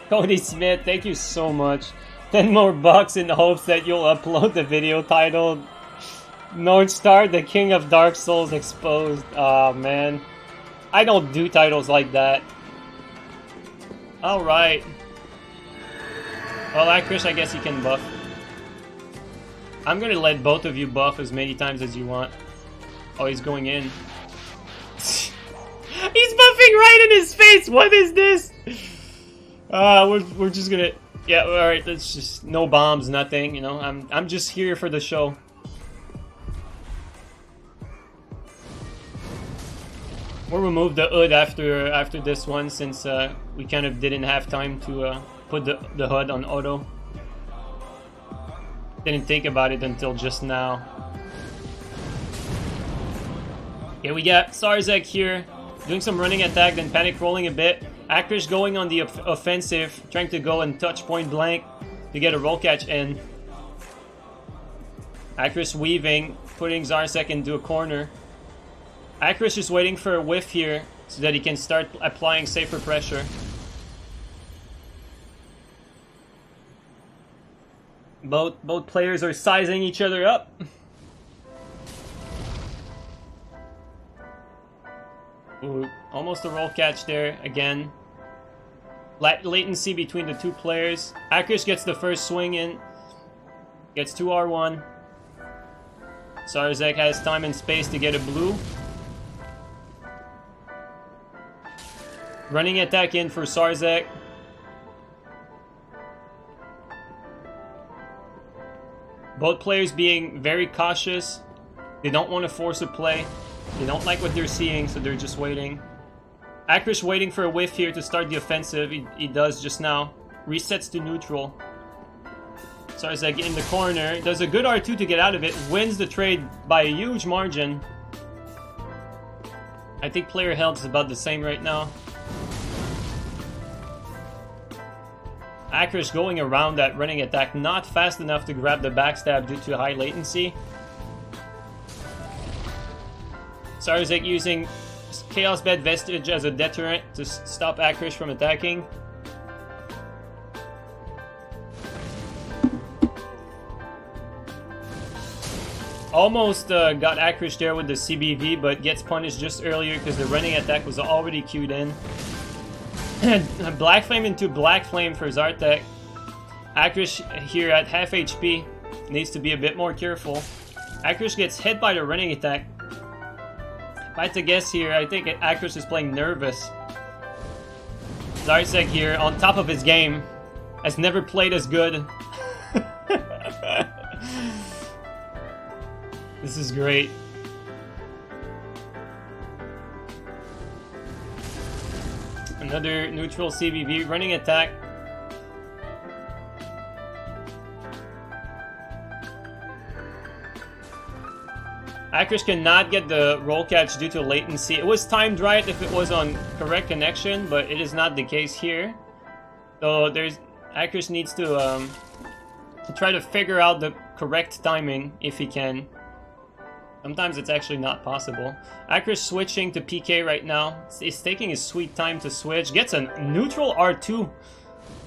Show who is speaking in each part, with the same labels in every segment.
Speaker 1: Cody Smith, thank you so much. 10 more bucks in the hopes that you'll upload the video titled Northstar, the King of Dark Souls Exposed. Aw, man. I don't do titles like that. Alright. Well, Hakrisht, I guess you can buff. I'm gonna let both of you buff as many times as you want. Oh, he's going in. He's buffing right in his face! What is this? We're just gonna... Yeah, alright, let's just... No bombs, nothing, you know? I'm just here for the show. We'll remove the hood after this one, since we kind of didn't have time to put the HUD on auto. Didn't think about it until just now. Okay, we got Zarzek here, doing some running attack, then panic rolling a bit. Hakrisht going on the offensive, trying to go and touch point blank to get a roll catch in. Hakrisht weaving, putting Zarzek into a corner. Hakrisht is waiting for a whiff here so that he can start applying safer pressure. Both players are sizing each other up. Ooh, almost a roll catch there again. Latency between the two players. Hakrisht gets the first swing in. Gets 2 R1. Zarzek has time and space to get a blue. Running attack in for Zarzek. Both players being very cautious. They don't want to force a play. They don't like what they're seeing, so they're just waiting. Hakrisht waiting for a whiff here to start the offensive. He does just now. Resets to neutral. Zarzek in the corner. Does a good R2 to get out of it. Wins the trade by a huge margin. I think player health is about the same right now. Hakrisht going around that running attack, not fast enough to grab the backstab due to high latency. Zarzek using Chaos Bed Vestige as a deterrent to stop Hakrisht from attacking. Almost got Hakrisht there with the CBV, but gets punished just earlier because the running attack was already queued in. Black Flame into Black Flame for Zarzek. Hakrisht here at half HP. Needs to be a bit more careful. Hakrisht gets hit by the running attack. If I had to guess here, I think Hakrisht is playing nervous. Zarzek here, on top of his game, has never played as good. This is great. Another neutral CBV, running attack. Hakrisht cannot get the roll catch due to latency. It was timed right if it was on correct connection, but it is not the case here. So Hakrisht needs to try to figure out the correct timing if he can. Sometimes it's actually not possible. Hakrisht switching to PK right now. He's taking his sweet time to switch. Gets a neutral R2.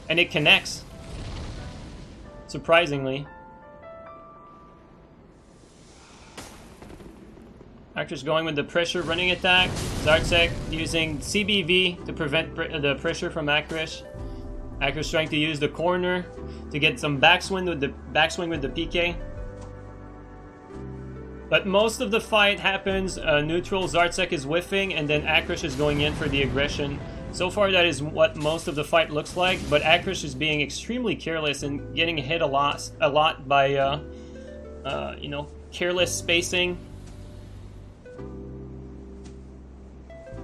Speaker 1: And it connects. Surprisingly. Hakrisht going with the pressure running attack. Zarzek using CBV to prevent the pressure from Hakrisht. Hakrisht trying to use the corner to get some backswing with the PK. But most of the fight happens neutral. Zarzek is whiffing, and then Hakrisht is going in for the aggression. So far, that is what most of the fight looks like. But Hakrisht is being extremely careless and getting hit a lot by, you know, careless spacing.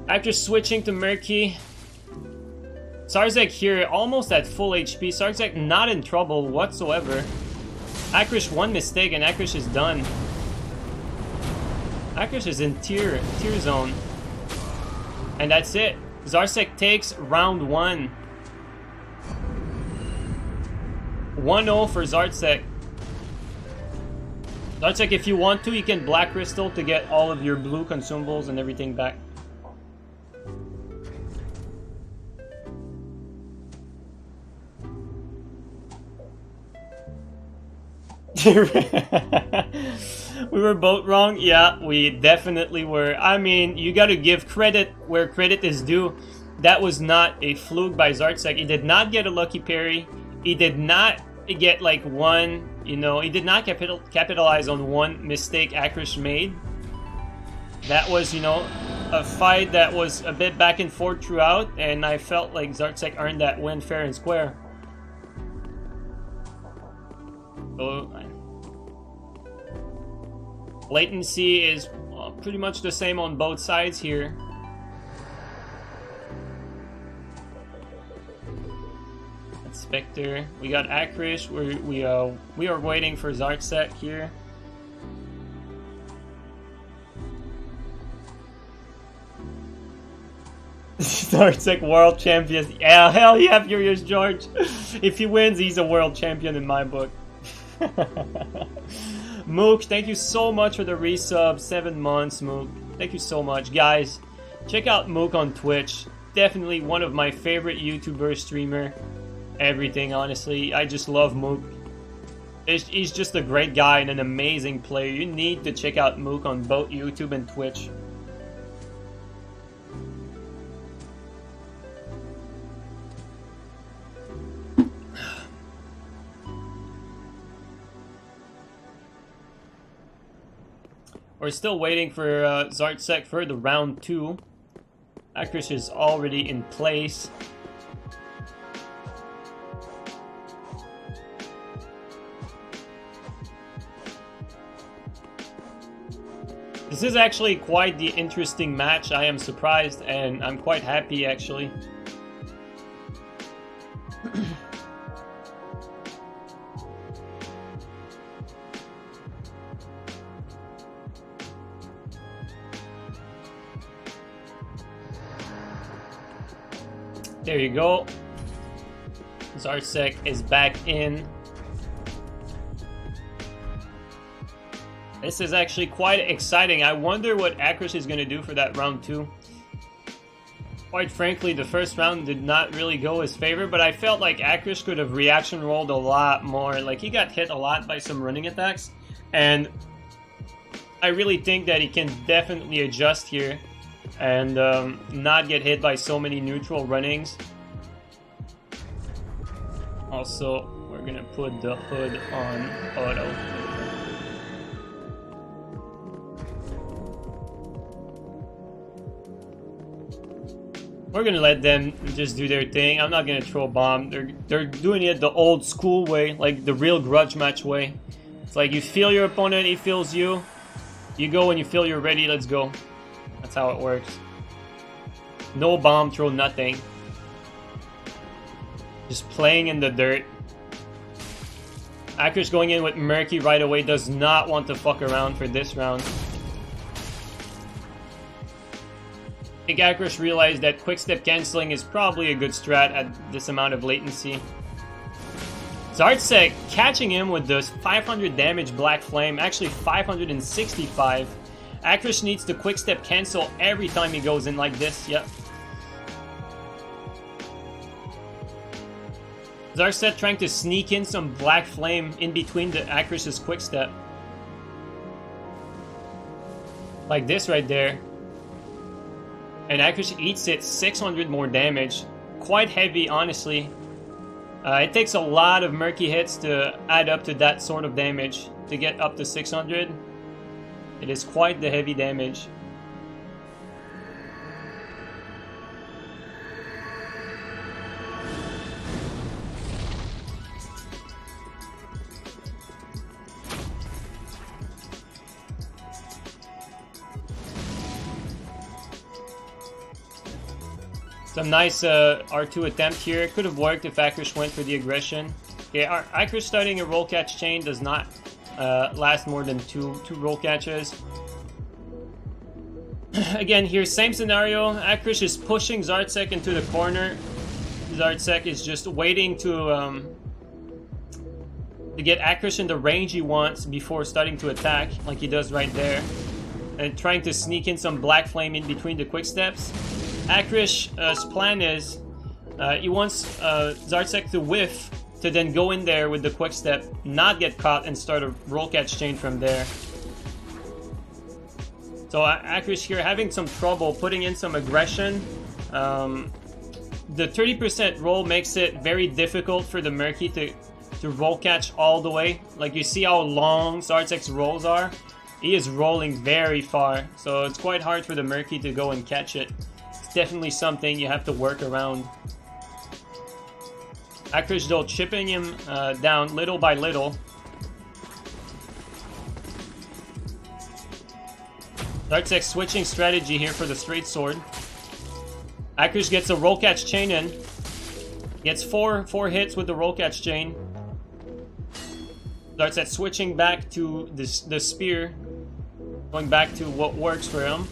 Speaker 1: After switching to Murky, Zarzek here almost at full HP. Zarzek not in trouble whatsoever. Hakrisht one mistake and Hakrisht is done. Hakrisht is in tier zone. And that's it. Zarzek takes round 1. 1-0 for Zarzek. Zarzek, if you want to, you can Black Crystal to get all of your blue consumables and everything back. We were both wrong. Yeah, we definitely were. I mean, you got to give credit where credit is due. That was not a fluke by ZarzerK. He did not get a lucky parry. He did not get like one, you know, he did not capitalize on one mistake Hakrisht made. That was, you know, a fight that was a bit back and forth throughout, and I felt like ZarzerK earned that win fair and square. So, latency is pretty much the same on both sides here. That's Spectre. We got Hakrisht. We are waiting for ZarzerK here. ZarzerK world champion. Yeah, hell yeah, Furious George. If he wins, he's a world champion in my book. Mook, thank you so much for the resub. 7 months, Mook. Thank you so much. Guys, check out Mook on Twitch. Definitely one of my favorite YouTuber, streamer. Everything, honestly. I just love Mook. He's just a great guy and an amazing player. You need to check out Mook on both YouTube and Twitch. We're still waiting for ZarzerK for the round 2. Hakrisht is already in place. This is actually quite the interesting match. I am surprised and I'm quite happy actually. There you go. ZarzerK is back in. This is actually quite exciting. I wonder what Hakrisht is going to do for that round 2. Quite frankly, the first round did not really go his favor, but I felt like Hakrisht could have reaction rolled a lot more. Like, he got hit a lot by some running attacks, and I really think that he can definitely adjust here and not get hit by so many neutral runnings. Also, we're gonna put the hood on auto. We're gonna let them just do their thing. I'm not gonna throw a bomb. They're doing it the old school way, like the real grudge match way. It's like you feel your opponent, he feels you. You go when you feel you're ready, let's go. That's how it works. No bomb, throw nothing. Just playing in the dirt. Hakrisht going in with Murky right away, does not want to fuck around for this round. I think Hakrisht realized that quick step canceling is probably a good strat at this amount of latency. ZarzerK catching him with this 500 damage Black Flame, actually 565. Hakrisht needs to quick step cancel every time he goes in like this, yep. ZarzerK trying to sneak in some Black Flame in between the Hakrisht's quick step. Like this right there. And Hakrisht eats it, 600 more damage. Quite heavy, honestly. It takes a lot of Murky hits to add up to that sort of damage. To get up to 600. It is quite the heavy damage. Some nice R2 attempt here. It could have worked if Hakrisht went for the aggression. Okay, Hakrisht starting a roll catch chain does not last more than two roll catches. Again, here, same scenario. Hakrisht is pushing ZarzerK into the corner. ZarzerK is just waiting to get Hakrisht in the range he wants before starting to attack, like he does right there. And trying to sneak in some Black Flame in between the quick steps. Hakrisht's plan is he wants ZarzerK to whiff to then go in there with the quick step, not get caught, and start a roll catch chain from there. So Hakrisht here having some trouble putting in some aggression. The 30% roll makes it very difficult for the Murky to roll catch all the way. Like, you see how long Zarzek's rolls are? He is rolling very far, so it's quite hard for the Murky to go and catch it. It's definitely something you have to work around. Hakrisht though chipping him down little by little. Zarzek switching strategy here for the straight sword. Hakrisht gets a roll catch chain in. Gets four hits with the roll catch chain. Zarzek switching back to the spear. Going back to what works for him.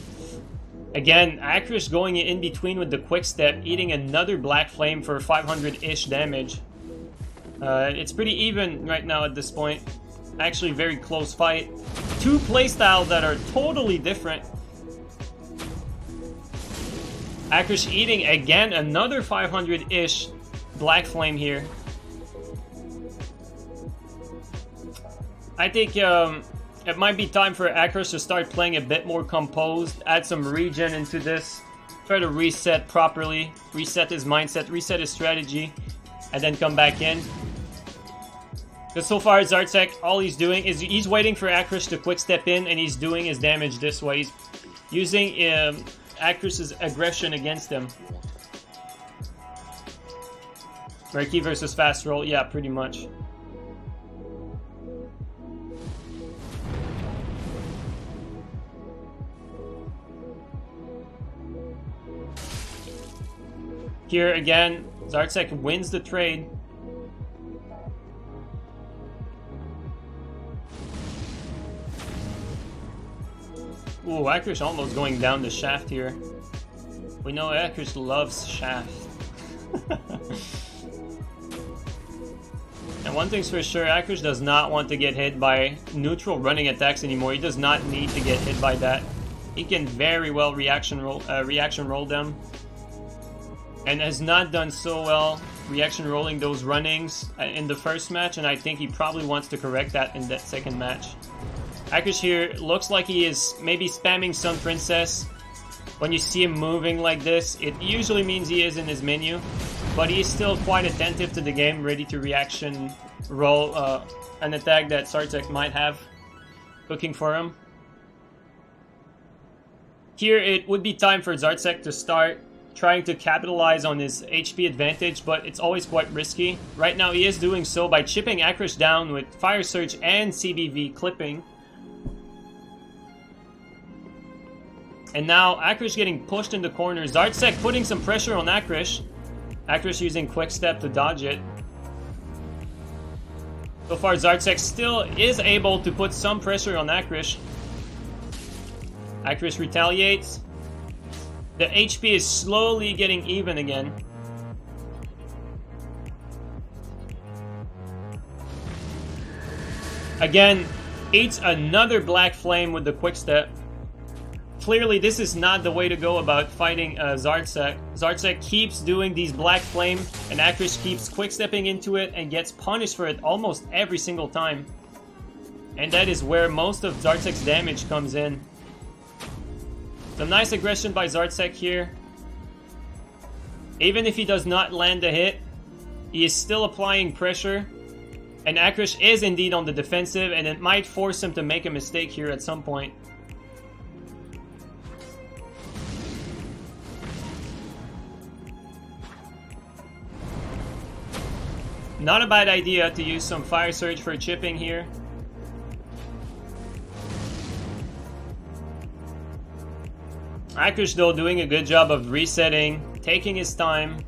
Speaker 1: Again, Hakrisht going in between with the quick step, eating another black flame for 500-ish damage. It's pretty even right now at this point. Actually, very close fight. Two playstyles that are totally different. Hakrisht eating again another 500-ish black flame here. I think it might be time for Hakrisht to start playing a bit more composed, add some regen into this, try to reset properly, reset his mindset, reset his strategy, and then come back in. Because so far Zarzek, all he's doing is he's waiting for Hakrisht to quick step in, and he's doing his damage this way. He's using Hakrisht's aggression against him. Murky versus fast roll, yeah, pretty much. Here again, Zarzek wins the trade. Ooh, Hakrisht almost going down the shaft here. We know Hakrisht loves shaft. And one thing's for sure, Hakrisht does not want to get hit by neutral running attacks anymore. He does not need to get hit by that. He can very well reaction roll them. And has not done so well reaction rolling those runnings in the first match, and I think he probably wants to correct that in that second match. Hakrisht here looks like he is maybe spamming Sun Princess. When you see him moving like this, it usually means he is in his menu, but he is still quite attentive to the game, ready to reaction roll an attack that Zarzek might have cooking for him. Here it would be time for Zarzek to start trying to capitalize on his HP advantage, but it's always quite risky. Right now he is doing so by chipping Hakrisht down with Fire Surge and CBV clipping. And now Hakrisht getting pushed in the corner. Zarzek putting some pressure on Hakrisht. Hakrisht using quick step to dodge it. So far Zarzek still is able to put some pressure on Hakrisht. Hakrisht retaliates. The HP is slowly getting even again. Again, eats another black flame with the quick step. Clearly, this is not the way to go about fighting Zarzek. Zarzek keeps doing these black flame, and Hakrisht keeps quick stepping into it and gets punished for it almost every single time. And that is where most of Zarzek's damage comes in. Some nice aggression by Zarzek here. Even if he does not land a hit, he is still applying pressure. And Hakrisht is indeed on the defensive, and it might force him to make a mistake here at some point. Not a bad idea to use some Fire Surge for chipping here. Hakrisht though doing a good job of resetting, taking his time,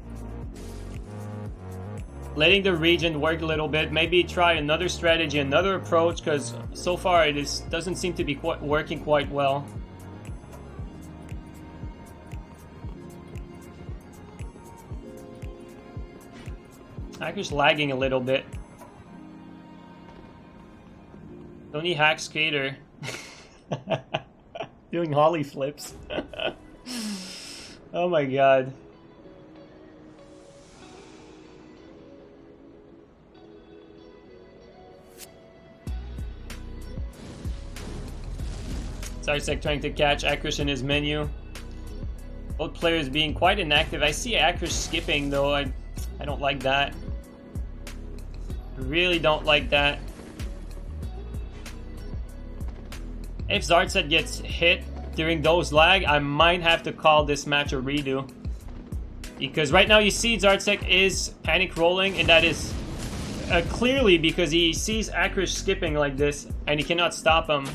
Speaker 1: letting the regen work a little bit, maybe try another strategy, another approach, because so far it doesn't seem to be working quite well. Hakrisht lagging a little bit. Tony Hack Skater. Doing Holly flips. Oh my god. Zarzek trying to catch Hakrisht in his menu. Both players being quite inactive. I see Hakrisht skipping though. I don't like that. Really don't like that. If Zarzek gets hit during those lag, I might have to call this match a redo. Because right now you see Zarzek is panic rolling, and that is clearly because he sees Hakrisht skipping like this and he cannot stop him.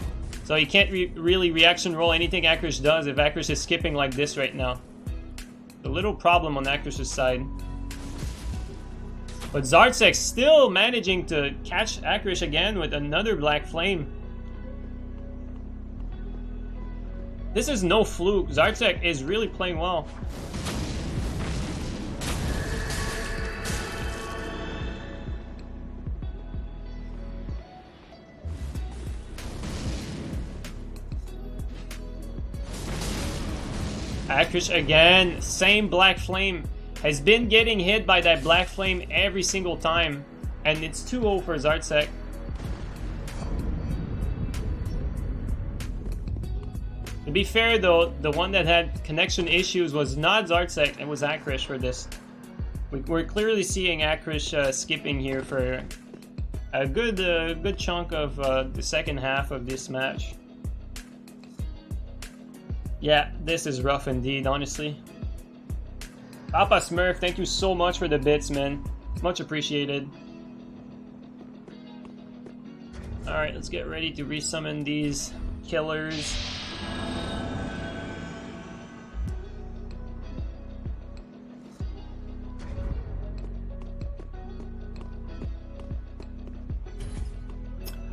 Speaker 1: So he can't really reaction roll anything Hakrisht does if Hakrisht is skipping like this right now. A little problem on Hakrisht's side. But Zarzek still managing to catch Hakrisht again with another black flame. This is no fluke. Zarzek is really playing well. Hakrisht again, same black flame. Has been getting hit by that black flame every single time. And it's 2-0 for Zarzek. To be fair though, the one that had connection issues was not Zarzek, it was Hakrisht for this. We're clearly seeing Hakrisht skipping here for a good chunk of the second half of this match. Yeah, this is rough indeed, honestly. Papa Smurf, thank you so much for the bits, man. Much appreciated. Alright, let's get ready to resummon these killers.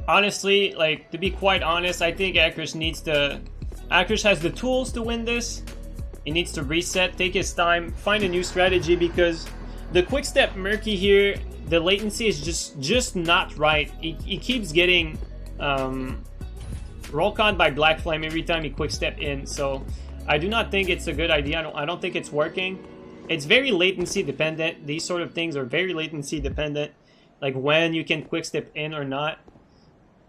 Speaker 1: Honestly, like, to be quite honest, I think Hakrisht needs to... Hakrisht has the tools to win this. He needs to reset, take his time, find a new strategy, because the quick step Murky here, the latency is just not right. He keeps getting roll caught by Black Flame every time he quick step in, so I do not think it's a good idea. I don't think it's working. It's very latency dependent. These sort of things are very latency dependent, like when you can quick step in or not.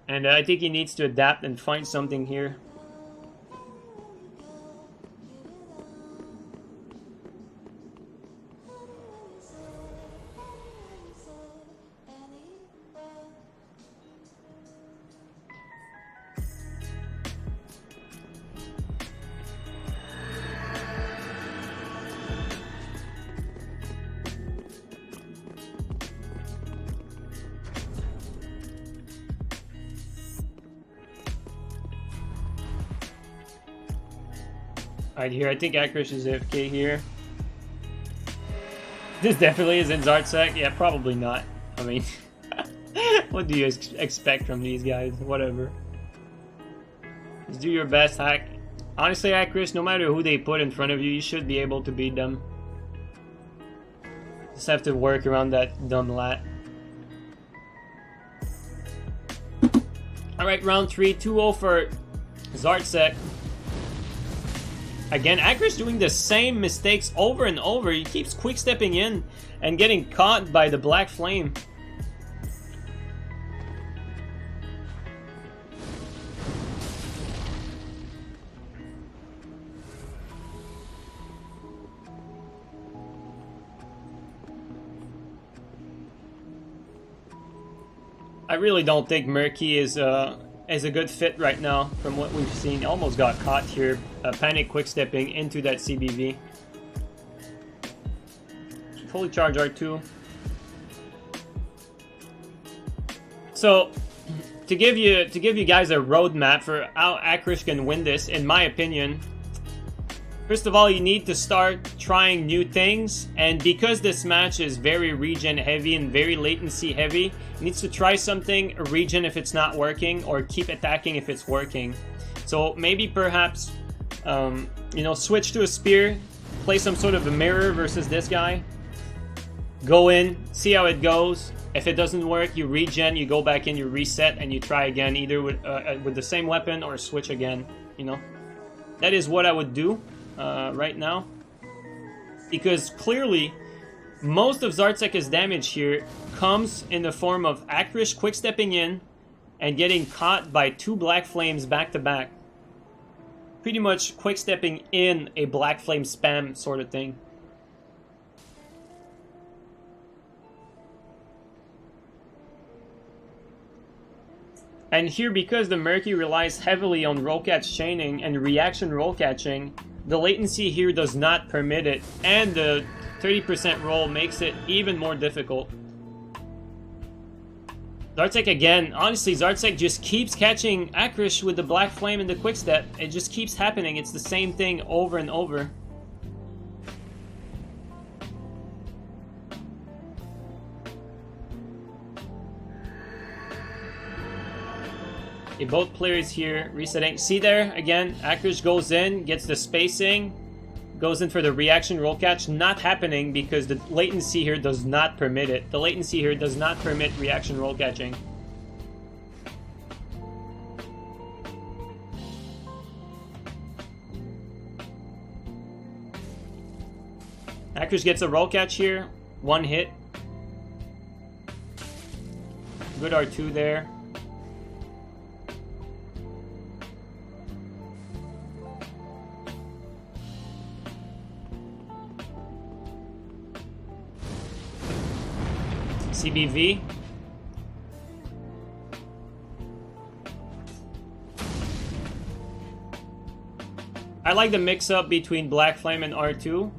Speaker 1: And I think he needs to adapt and find something here. Alright, here, I think Hakrisht is AFK here. This definitely isn't Zarzek. Yeah, probably not. I mean, what do you expect from these guys? Whatever. Just do your best, Hack. Honestly, Hakrisht, no matter who they put in front of you, you should be able to beat them. Just have to work around that dumb lat. Alright, round 3, 2-0 for Zarzek. Again, Hakrisht doing the same mistakes over and over. He keeps quick stepping in and getting caught by the Black Flame. I really don't think Murky is a good fit right now from what we've seen. Almost got caught here, panic quick stepping into that CBV. Fully charge R2. So to give you guys a roadmap for how Hakrisht can win this, in my opinion, first of all, you need to start trying new things, and because this match is very regen heavy and very latency heavy, he needs to try something, regen if it's not working, or keep attacking if it's working. So maybe perhaps, you know, switch to a spear, play some sort of a mirror versus this guy, go in, see how it goes. If it doesn't work, you regen, you go back in, you reset, and you try again, either with the same weapon or switch again, you know. That is what I would do right now. Because clearly, most of Zarzek's damage here comes in the form of Hakrisht quick stepping in and getting caught by 2 Black Flames back to back. pretty much quick stepping in a black flame spam sort of thing. And here, because the Murky relies heavily on roll catch chaining and reaction roll catching, the latency here does not permit it, and the 30% roll makes it even more difficult. Zartzek again. Honestly, Zartzek just keeps catching Hakrisht with the Black Flame and the Quickstep. It just keeps happening. It's the same thing over and over. Okay, both players here resetting. See there, again, Hakrisht goes in, gets the spacing, goes in for the reaction roll catch. Not happening because the latency here does not permit it. The latency here does not permit reaction roll catching. Hakrisht gets a roll catch here. One hit. Good R2 there. CBV. I like the mix-up between Black Flame and R2,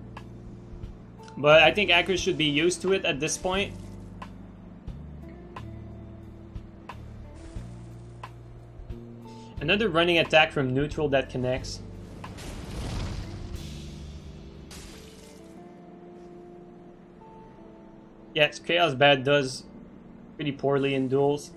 Speaker 1: but I think Hakrisht should be used to it at this point. Another running attack from neutral that connects. Yes, Chaos Bad does pretty poorly in duels.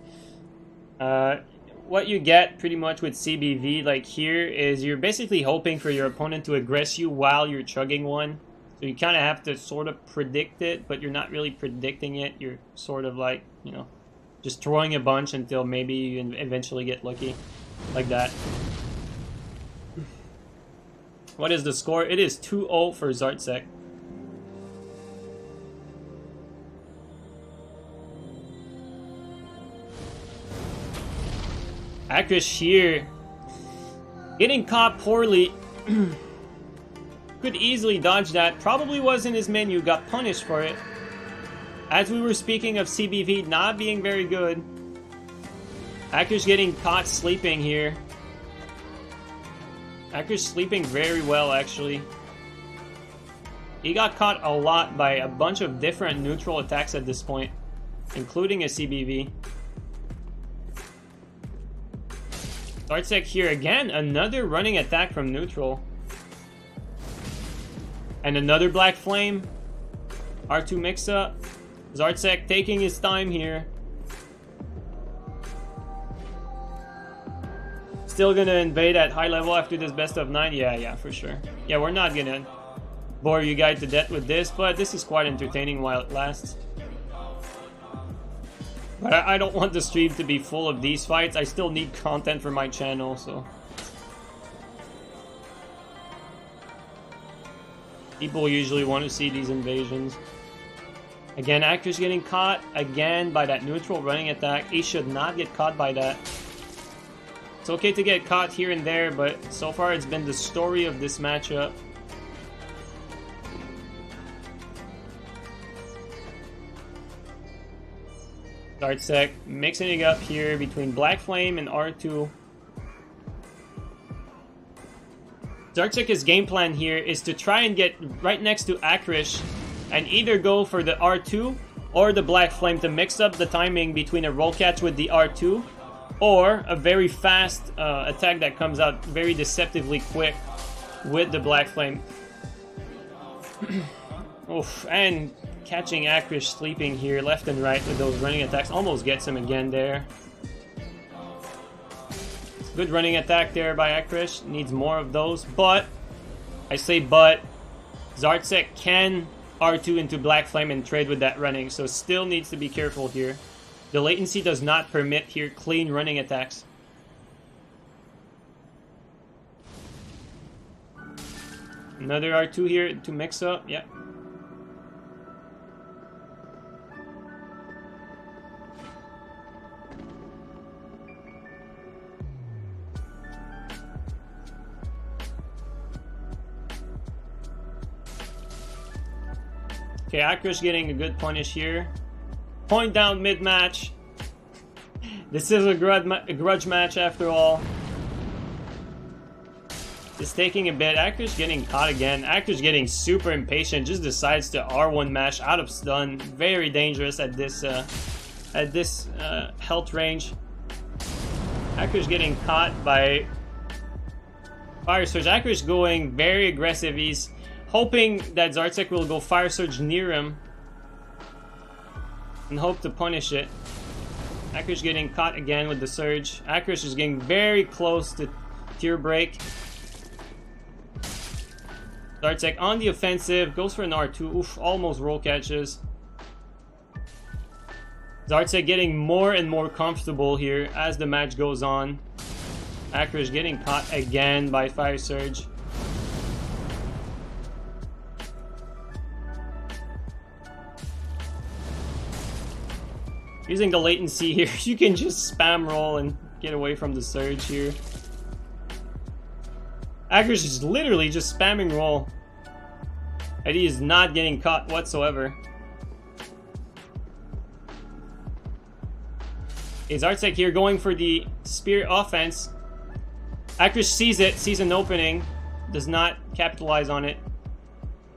Speaker 1: What you get pretty much with CBV, like here, is you're basically hoping for your opponent to aggress you while you're chugging one. So you kind of have to sort of predict it, but you're not really predicting it. You're sort of like, you know, just throwing a bunch until maybe you eventually get lucky. Like that. What is the score? It is 2-0 for Zartzek. Hakrisht here, getting caught poorly. Could easily dodge that. Probably wasn't his menu, got punished for it. As we were speaking of CBV not being very good, Hakrisht getting caught sleeping here. Hakrisht sleeping very well, actually. He got caught a lot by a bunch of different neutral attacks at this point, including a CBV. Zartzek here again, another running attack from neutral. And another Black Flame. R2 mix-up. Zartzek taking his time here. Still gonna invade at high level after this best of 9? Yeah, for sure. Yeah, we're not gonna bore you guys to death with this, but this is quite entertaining while it lasts. But I don't want the stream to be full of these fights. I still need content for my channel, so. People usually want to see these invasions. Again, Hakrisht getting caught again by that neutral running attack. He should not get caught by that. It's okay to get caught here and there, but so far it's been the story of this matchup. Zartzek mixing it up here between Black Flame and R2. Zartzek's game plan here is to try and get right next to Hakrisht and either go for the R2 or the Black Flame to mix up the timing between a roll catch with the R2 or a very fast attack that comes out very deceptively quick with the Black Flame. Oof, and catching Hakrisht sleeping here left and right with those running attacks. Almost gets him again there. Good running attack there by Hakrisht. Needs more of those, but I say but Zartzek can R2 into Black Flame and trade with that running, so still needs to be careful here. The latency does not permit here clean running attacks. Another R2 here to mix up, yeah. Okay, Hakrisht getting a good punish here. Point down mid-match. This is a grudge match after all. It's taking a bit. Hakrisht getting caught again. Hakrisht getting super impatient. Just decides to R1 mash out of stun. Very dangerous at this health range. Hakrisht getting caught by Fire Surge. Hakrisht going very aggressive. He's hoping that ZarzerK will go Fire Surge near him and hope to punish it. Hakrisht getting caught again with the Surge. Hakrisht is getting very close to Tear Break. ZarzerK on the offensive, goes for an R2. Oof, almost roll catches. ZarzerK getting more and more comfortable here as the match goes on. Hakrisht getting caught again by Fire Surge. Using the latency here, you can just spam roll and get away from the Surge here. Hakrisht is literally just spamming roll. And he is not getting caught whatsoever. ZarzerK here going for the spear offense. Hakrisht sees it, sees an opening, does not capitalize on it.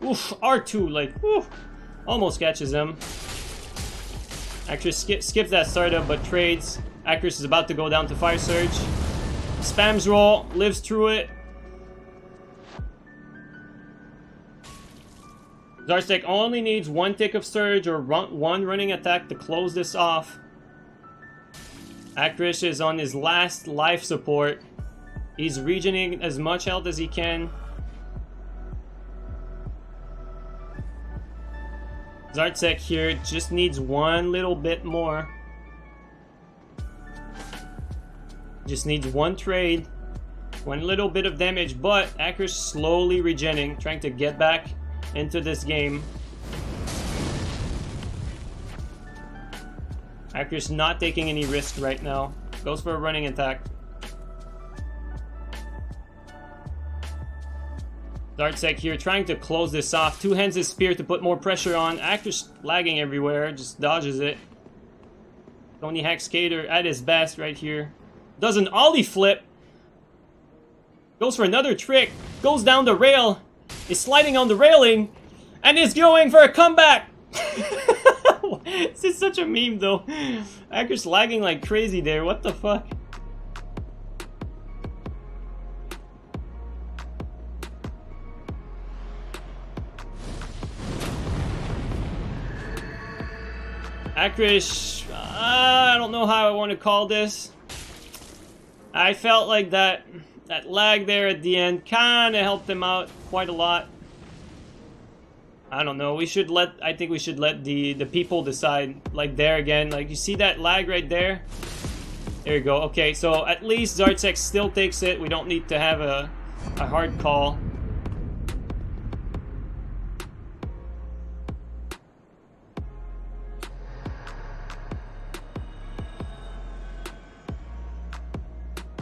Speaker 1: Oof, R2, like, whew, almost catches him. Hakrisht skips that startup but trades. Hakrisht is about to go down to Fire Surge. Spams roll, lives through it. ZarzerK only needs one tick of Surge or one running attack to close this off. Hakrisht is on his last life support. He's regening as much health as he can. ZarzerK here just needs one little bit more. Just needs one trade. One little bit of damage, but Hakrisht slowly regening, trying to get back into this game. Hakrisht not taking any risk right now. Goes for a running attack. ZarzerK here trying to close this off. Two hands his spear to put more pressure on. Hakrisht lagging everywhere, just dodges it. Tony Hack Skater at his best right here. Does an ollie flip. Goes for another trick. Goes down the rail. Is sliding on the railing. And is going for a comeback. This is such a meme though. Hakrisht lagging like crazy there. What the fuck? Hakrisht, I don't know how I want to call this. I felt like that lag there at the end kind of helped him out quite a lot. I don't know. I think we should let the people decide. Like there again, like you see that lag right there. There you go. Okay, so at least ZarzerK still takes it. We don't need to have a hard call.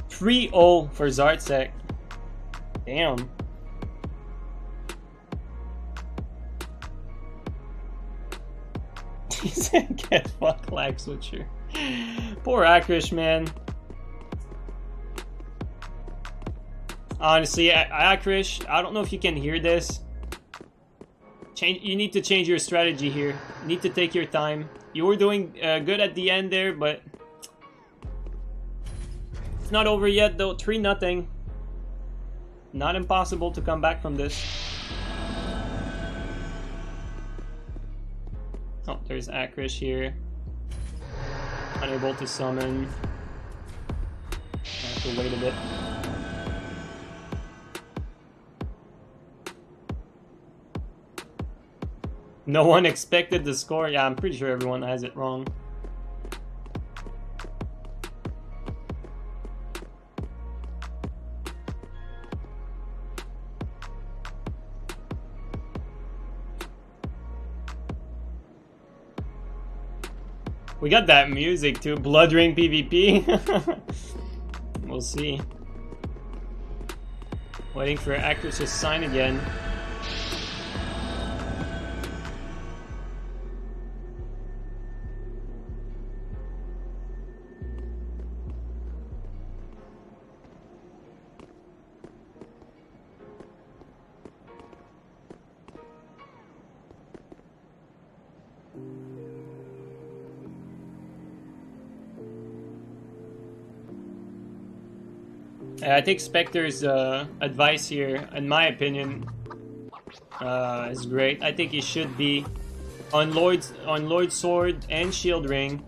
Speaker 1: $3-0 for ZarzerK. Damn. He said, "Get fuck lag switcher." Poor Hakrisht, man. Honestly, Hakrisht, I don't know if you can hear this. You need to change your strategy here. You need to take your time. You were doing good at the end there, but it's not over yet though. 3-0. Not impossible to come back from this. Oh, there's Hakrisht here. Unable to summon. I have to wait a bit. No one expected the score. Yeah, I'm pretty sure everyone has it wrong. We got that music too. Blood Ring PvP. We'll see. Waiting for Hakrisht to sign again. I think Spectre's advice here, in my opinion, is great. I think he should be on Lloyd's sword and shield ring,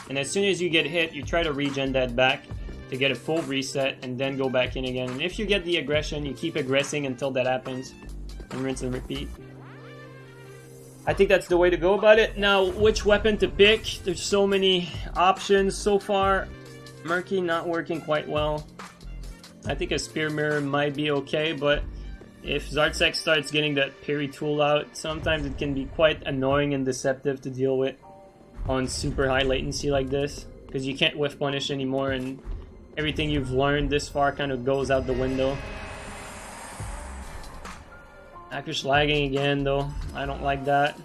Speaker 1: and as soon as you get hit, you try to regen that back to get a full reset, and then go back in again. And if you get the aggression, you keep aggressing until that happens, and rinse and repeat. I think that's the way to go about it. Now, which weapon to pick? There's so many options so far. Murky not working quite well. I think a Spear Mirror might be okay, but if Zarzek starts getting that parry tool out, sometimes it can be quite annoying and deceptive to deal with on super high latency like this, because you can't whiff punish anymore, and everything you've learned this far kind of goes out the window. Hakrisht lagging again though. I don't like that.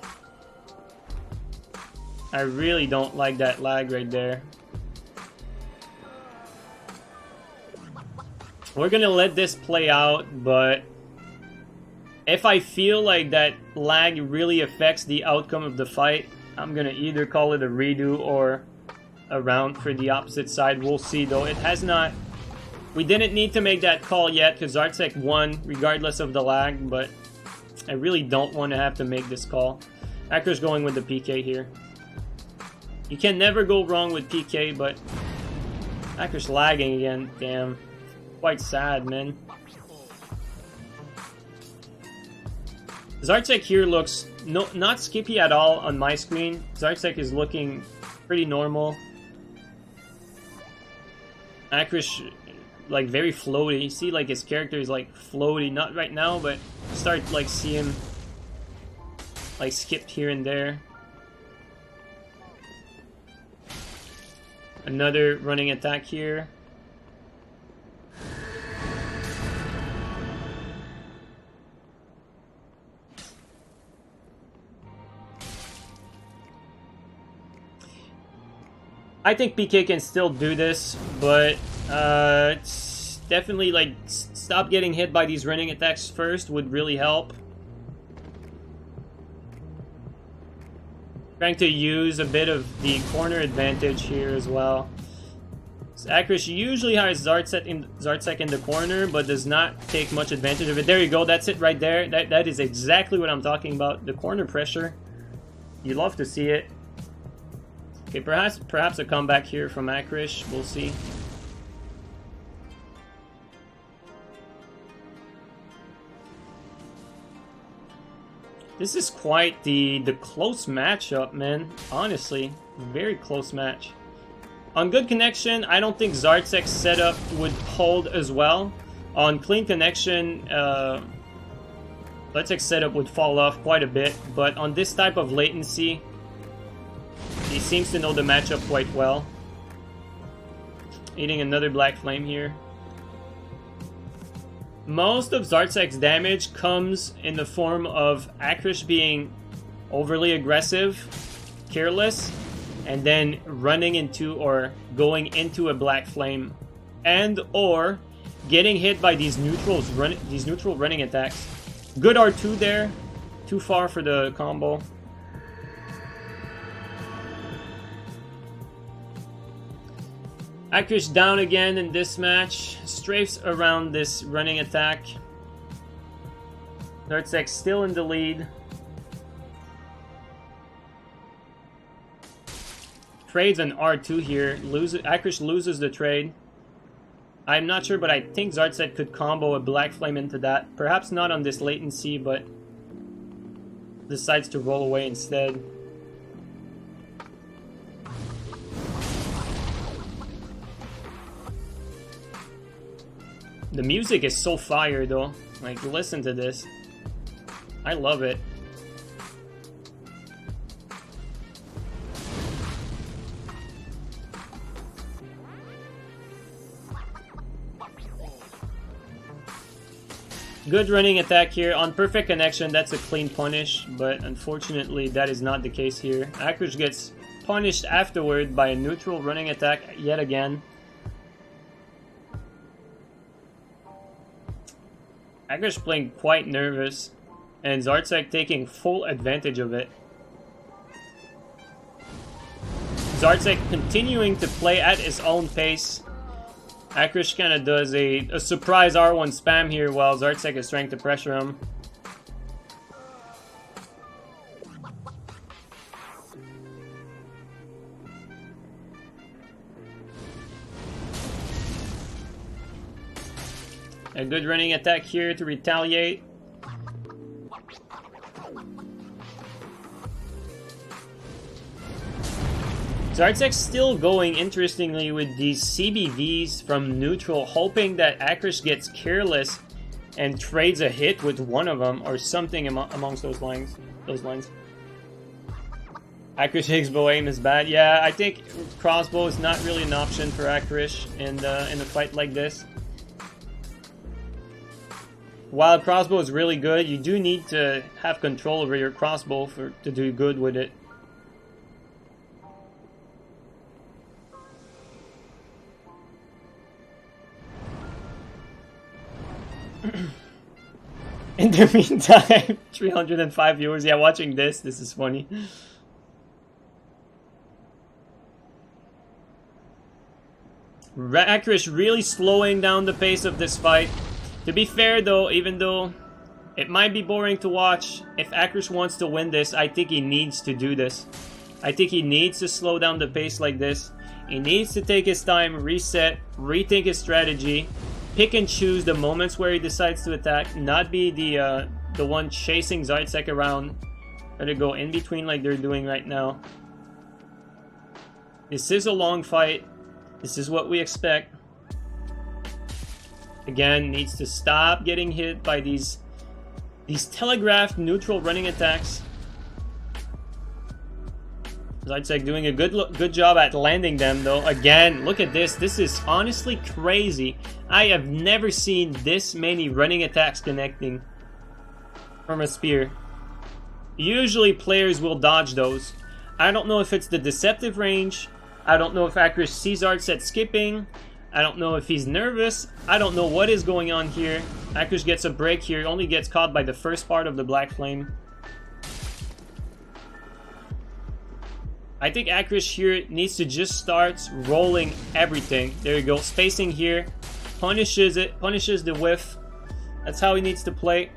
Speaker 1: I really don't like that lag right there. We're gonna let this play out, but if I feel like that lag really affects the outcome of the fight, I'm gonna either call it a redo or a round for the opposite side. We'll see though. It has not... We didn't need to make that call yet because Zarzek won regardless of the lag, but I really don't want to have to make this call. Hakrisht going with the PK here. You can never go wrong with PK, but Hakrisht lagging again. Damn. Quite sad, man. Zarzek here looks not skippy at all on my screen. Zarzek is looking pretty normal. Hakrisht, like, very floaty. You see, like, his character is, like, floaty. Not right now, but start, like, see him, like, skipped here and there. Another running attack here. I think PK can still do this, but it's definitely, like, stop getting hit by these running attacks first would really help. Trying to use a bit of the corner advantage here as well. So Hakrisht usually has Zarzek in the corner, but does not take much advantage of it. There you go, that's it right there. That is exactly what I'm talking about. The corner pressure. You love to see it. Okay, perhaps a comeback here from Hakrisht. We'll see. This is quite the close matchup, man. Honestly, very close match. On good connection, I don't think Zarzek's setup would hold as well. On clean connection, Zarzek's setup would fall off quite a bit. But on this type of latency, he seems to know the matchup quite well. Eating another Black Flame here. Most of Zarzek's damage comes in the form of Hakrisht being overly aggressive, careless, and then running into or going into a Black Flame, and or getting hit by these neutral running attacks. Good R2 there, too far for the combo. Hakrisht down again in this match. Strafes around this running attack. Zarzek still in the lead. Trades an R2 here. Hakrisht loses the trade. I'm not sure, but I think Zarzek could combo a Black Flame into that. Perhaps not on this latency, but decides to roll away instead. The music is so fire though. Like, listen to this. I love it. Good running attack here. On perfect connection, that's a clean punish, but unfortunately that is not the case here. Hakrisht gets punished afterward by a neutral running attack yet again. Hakrisht playing quite nervous, and Zarzek taking full advantage of it. Zarzek continuing to play at his own pace. Hakrisht kind of does a surprise R1 spam here while Zartsek is trying to pressure him. A good running attack here to retaliate. Zartsek's still going interestingly with these CBVs from neutral, hoping that Hakrisht gets careless and trades a hit with one of them or something amongst those lines. Hakrisht's bow aim is bad. Yeah, I think crossbow is not really an option for Hakrisht in a fight like this. While crossbow is really good, you do need to have control over your crossbow to do good with it. In the meantime, 305 viewers. Yeah, watching this is funny. Hakrisht really slowing down the pace of this fight. To be fair though, even though it might be boring to watch, if Hakrisht wants to win this, I think he needs to do this. I think he needs to slow down the pace like this. He needs to take his time, reset, rethink his strategy, pick and choose the moments where he decides to attack, not be the one chasing Zartsek around. Let it go in between like they're doing right now. This is a long fight. This is what we expect. Again, needs to stop getting hit by these telegraphed neutral running attacks. Zartsek doing a good job at landing them though. Again, look at this. This is honestly crazy. I have never seen this many running attacks connecting from a spear. Usually players will dodge those. I don't know if it's the deceptive range. I don't know if Hakrisht sees Zartsek skipping. I don't know if he's nervous. I don't know what is going on here. Hakrisht gets a break here. Only gets caught by the first part of the Black Flame. I think Hakrisht here needs to just start rolling everything. There you go. Spacing here. Punishes it. Punishes the whiff. That's how he needs to play.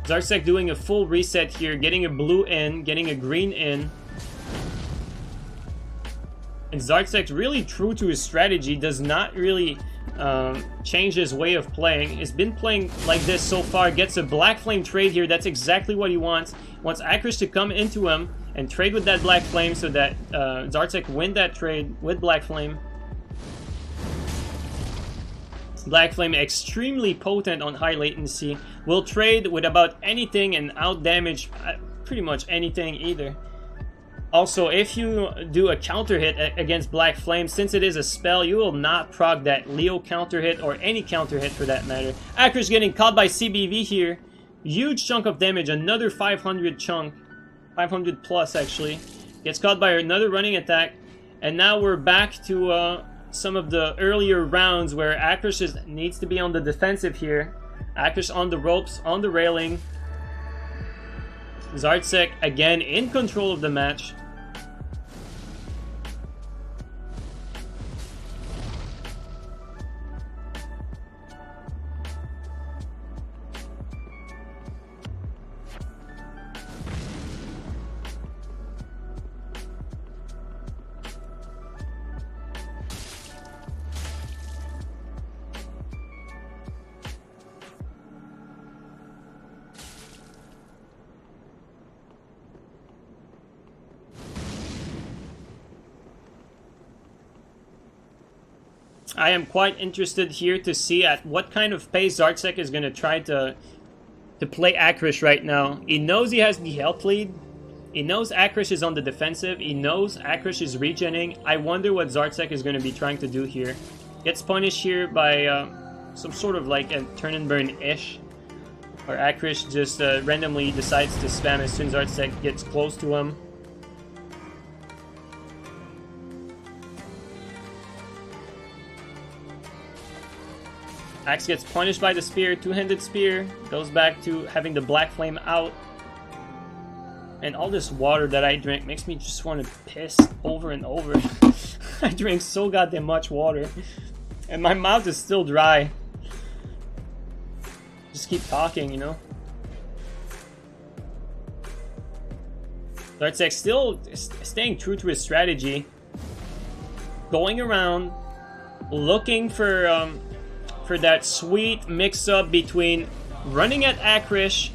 Speaker 1: Zartsek doing a full reset here. Getting a blue in. Getting a green in. And Zartsek, really true to his strategy, does not really change his way of playing. He's been playing like this so far. Gets a Black Flame trade here. That's exactly what he wants. Wants Hakrisht to come into him and trade with that Black Flame so that Zartsek win that trade with Black Flame. Black Flame extremely potent on high latency. Will trade with about anything and out damage pretty much anything either. Also, if you do a counter hit against Black Flame, since it is a spell, you will not proc that Leo counter hit or any counter hit for that matter. Hakrisht getting caught by CBV here. Huge chunk of damage, another 500 chunk. 500 plus actually. Gets caught by another running attack. And now we're back to some of the earlier rounds where Hakrisht needs to be on the defensive here. Hakrisht on the ropes, on the railing. Zartsek again in control of the match. I am quite interested here to see at what kind of pace Zartsek is going to try to play Hakrisht right now. He knows he has the health lead. He knows Hakrisht is on the defensive. He knows Hakrisht is regenning. I wonder what Zartsek is going to be trying to do here. Gets punished here by some sort of like a turn and burn-ish. Or Hakrisht just randomly decides to spam as soon as Zartsek gets close to him. Axe gets punished by the spear, two-handed spear, goes back to having the Black Flame out. And all this water that I drink makes me just want to piss over and over. I drink so goddamn much water. And my mouth is still dry. Just keep talking, you know? ZARtSek still staying true to his strategy. Going around, looking for that sweet mix-up between running at Hakrisht,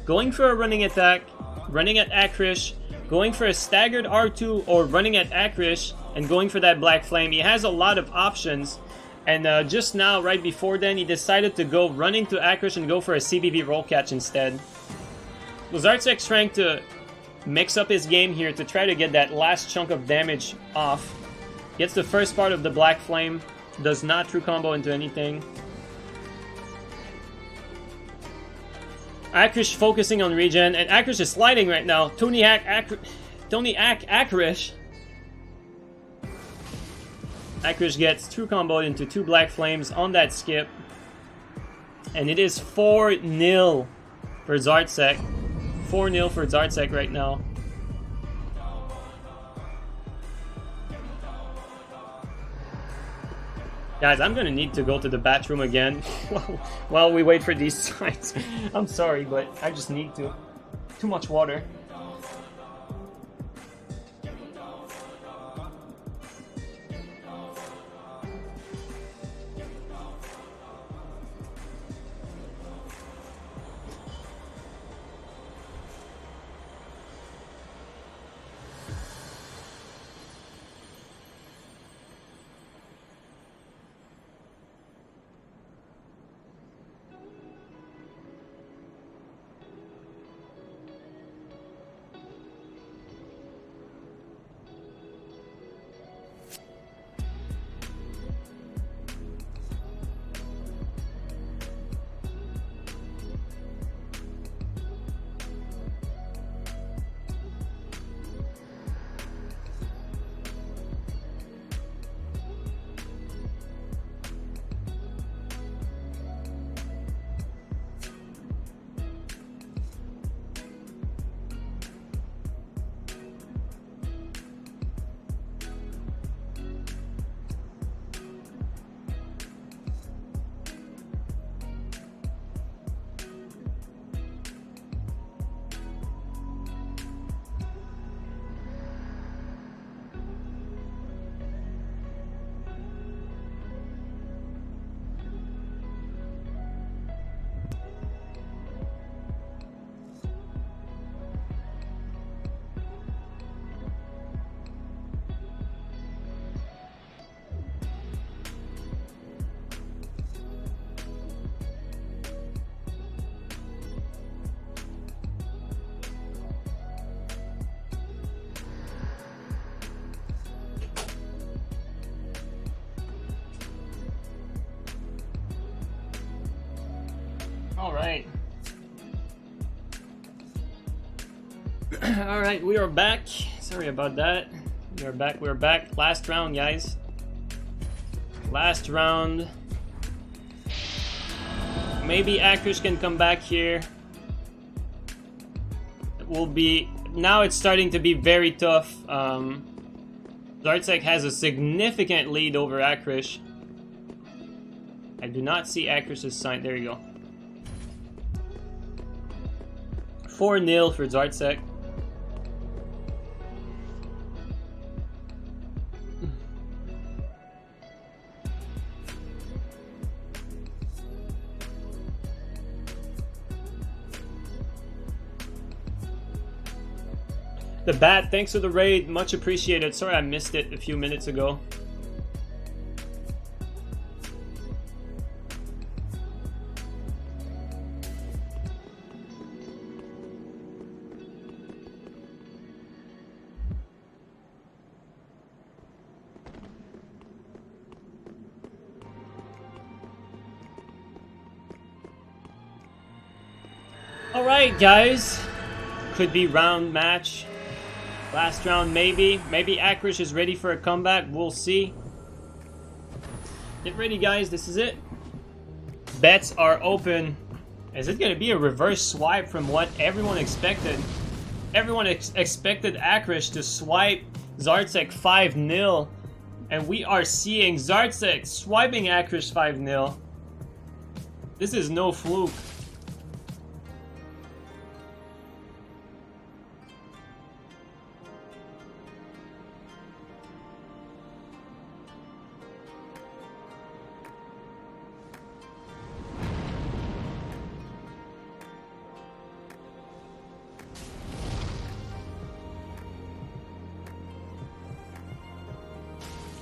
Speaker 1: going for a running attack, running at Hakrisht, going for a staggered R2 or running at Hakrisht, and going for that Black Flame. He has a lot of options. And just now, right before then, he decided to go run into Hakrisht and go for a CBB roll catch instead. So ZARtSek's trying to mix up his game here to try to get that last chunk of damage off. Gets the first part of the Black Flame. Does not true combo into anything. Hakrisht focusing on regen, and Hakrisht is sliding right now. Tony Hakrisht. Hakrisht gets true comboed into 2 Black Flames on that skip. And it is 4-0 for ZARtSek. 4-0 for ZARtSek right now. Guys, I'm gonna need to go to the bathroom again while we wait for these signs. I'm sorry, but I just need to. Too much water. Alright. Alright, we are back. Sorry about that. We're back. Last round, guys. Last round. Maybe Hakrisht can come back here. It will be... Now it's starting to be very tough. ZARtSek has a significant lead over Hakrisht. I do not see Hakrisht's sign. There you go. 4-0 for ZARtSek. The Bat, thanks for the raid. Much appreciated. Sorry I missed it a few minutes ago. Alright, guys. Could be round match. Last round, maybe. Maybe Hakrisht is ready for a comeback. We'll see. Get ready, guys. This is it. Bets are open. Is it going to be a reverse swipe from what everyone expected? Everyone expected Hakrisht to swipe ZARtSek 5-0. And we are seeing ZarzerK swiping Hakrisht 5-0. This is no fluke.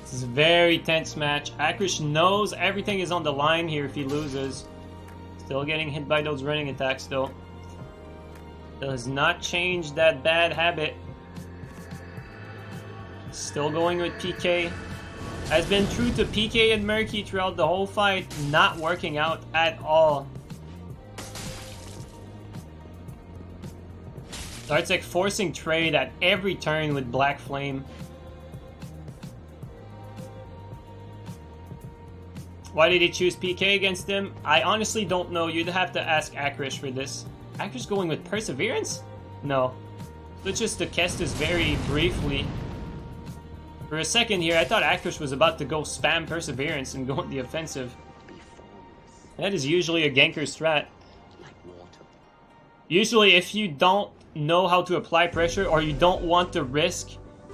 Speaker 1: This is a very tense match. Hakrisht knows everything is on the line here if he loses. Still getting hit by those running attacks though. Still has not changed that bad habit. Still going with PK. Has been true to PK and Murky throughout the whole fight. Not working out at all. ZarzerK forcing trade at every turn with Black Flame. Why did he choose PK against him? I honestly don't know. You'd have to ask Hakrisht for this. Hakrisht going with Perseverance? No. Let's just to cast this very briefly. For a second here, I thought Hakrisht was about to go spam Perseverance and go on the offensive. That is usually a ganker strat. Usually if you don't know how to apply pressure or you don't want to risk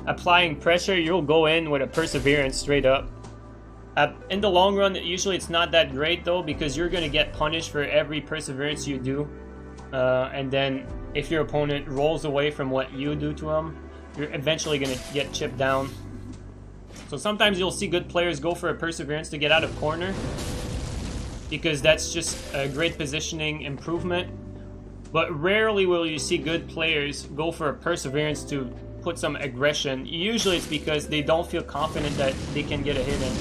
Speaker 1: applying pressure, you'll go in with a Perseverance straight up. In the long run, usually it's not that great though, because you're going to get punished for every Perseverance you do. And then if your opponent rolls away from what you do to him, you're eventually going to get chipped down. So sometimes you'll see good players go for a Perseverance to get out of corner, because that's just a great positioning improvement. But rarely will you see good players go for a Perseverance to put some aggression. Usually it's because they don't feel confident that they can get a hit in.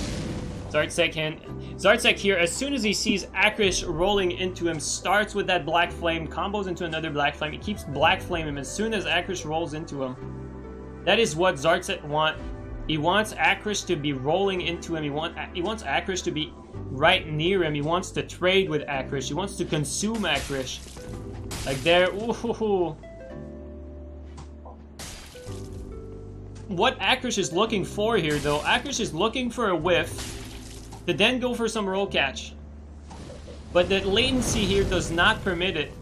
Speaker 1: ZarzerK here, as soon as he sees Hakrisht rolling into him, starts with that Black Flame, combos into another Black Flame. He keeps Black Flame him as soon as Hakrisht rolls into him. That is what ZarzerK wants. He wants Hakrisht to be rolling into him. He wants Hakrisht to be right near him. He wants to trade with Hakrisht. He wants to consume Hakrisht. Like there, ooh. What Hakrisht is looking for here though, Hakrisht is looking for a whiff to then go for some roll catch. But the latency here does not permit it.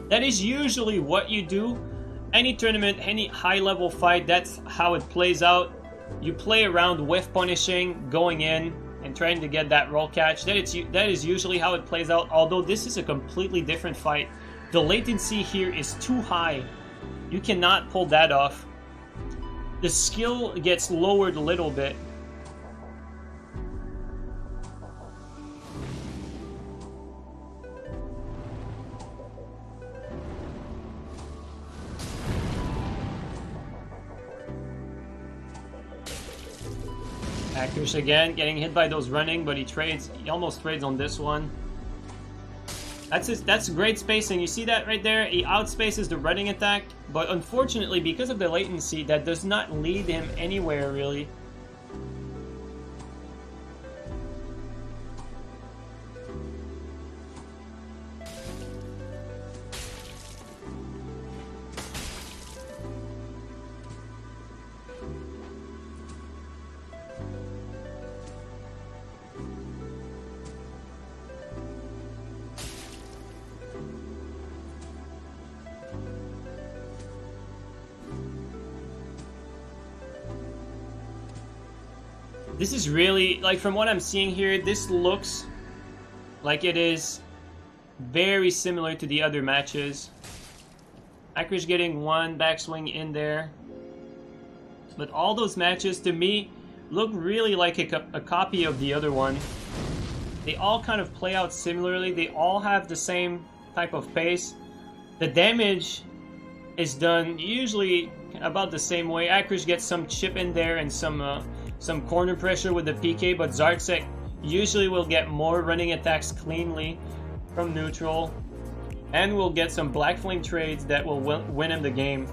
Speaker 1: That is usually what you do. Any tournament, any high level fight, that's how it plays out. You play around whiff punishing, going in, and trying to get that roll catch. That is usually how it plays out, although this is a completely different fight. The latency here is too high. You cannot pull that off. The skill gets lowered a little bit. Hakrisht again, getting hit by those running, but he almost trades on this one. That's great spacing. You see that right there? He outspaces the running attack, but unfortunately, because of the latency, that does not lead him anywhere, really. This is really, like, from what I'm seeing here, this looks like it is very similar to the other matches. Hakrisht getting one backswing in there. But all those matches, to me, look really like a copy of the other one. They all kind of play out similarly. They all have the same type of pace. The damage is done usually about the same way. Hakrisht gets some chip in there and some corner pressure with the PK, but ZarzerK usually will get more running attacks cleanly from neutral, and will get some Black Flame trades that will win him the game.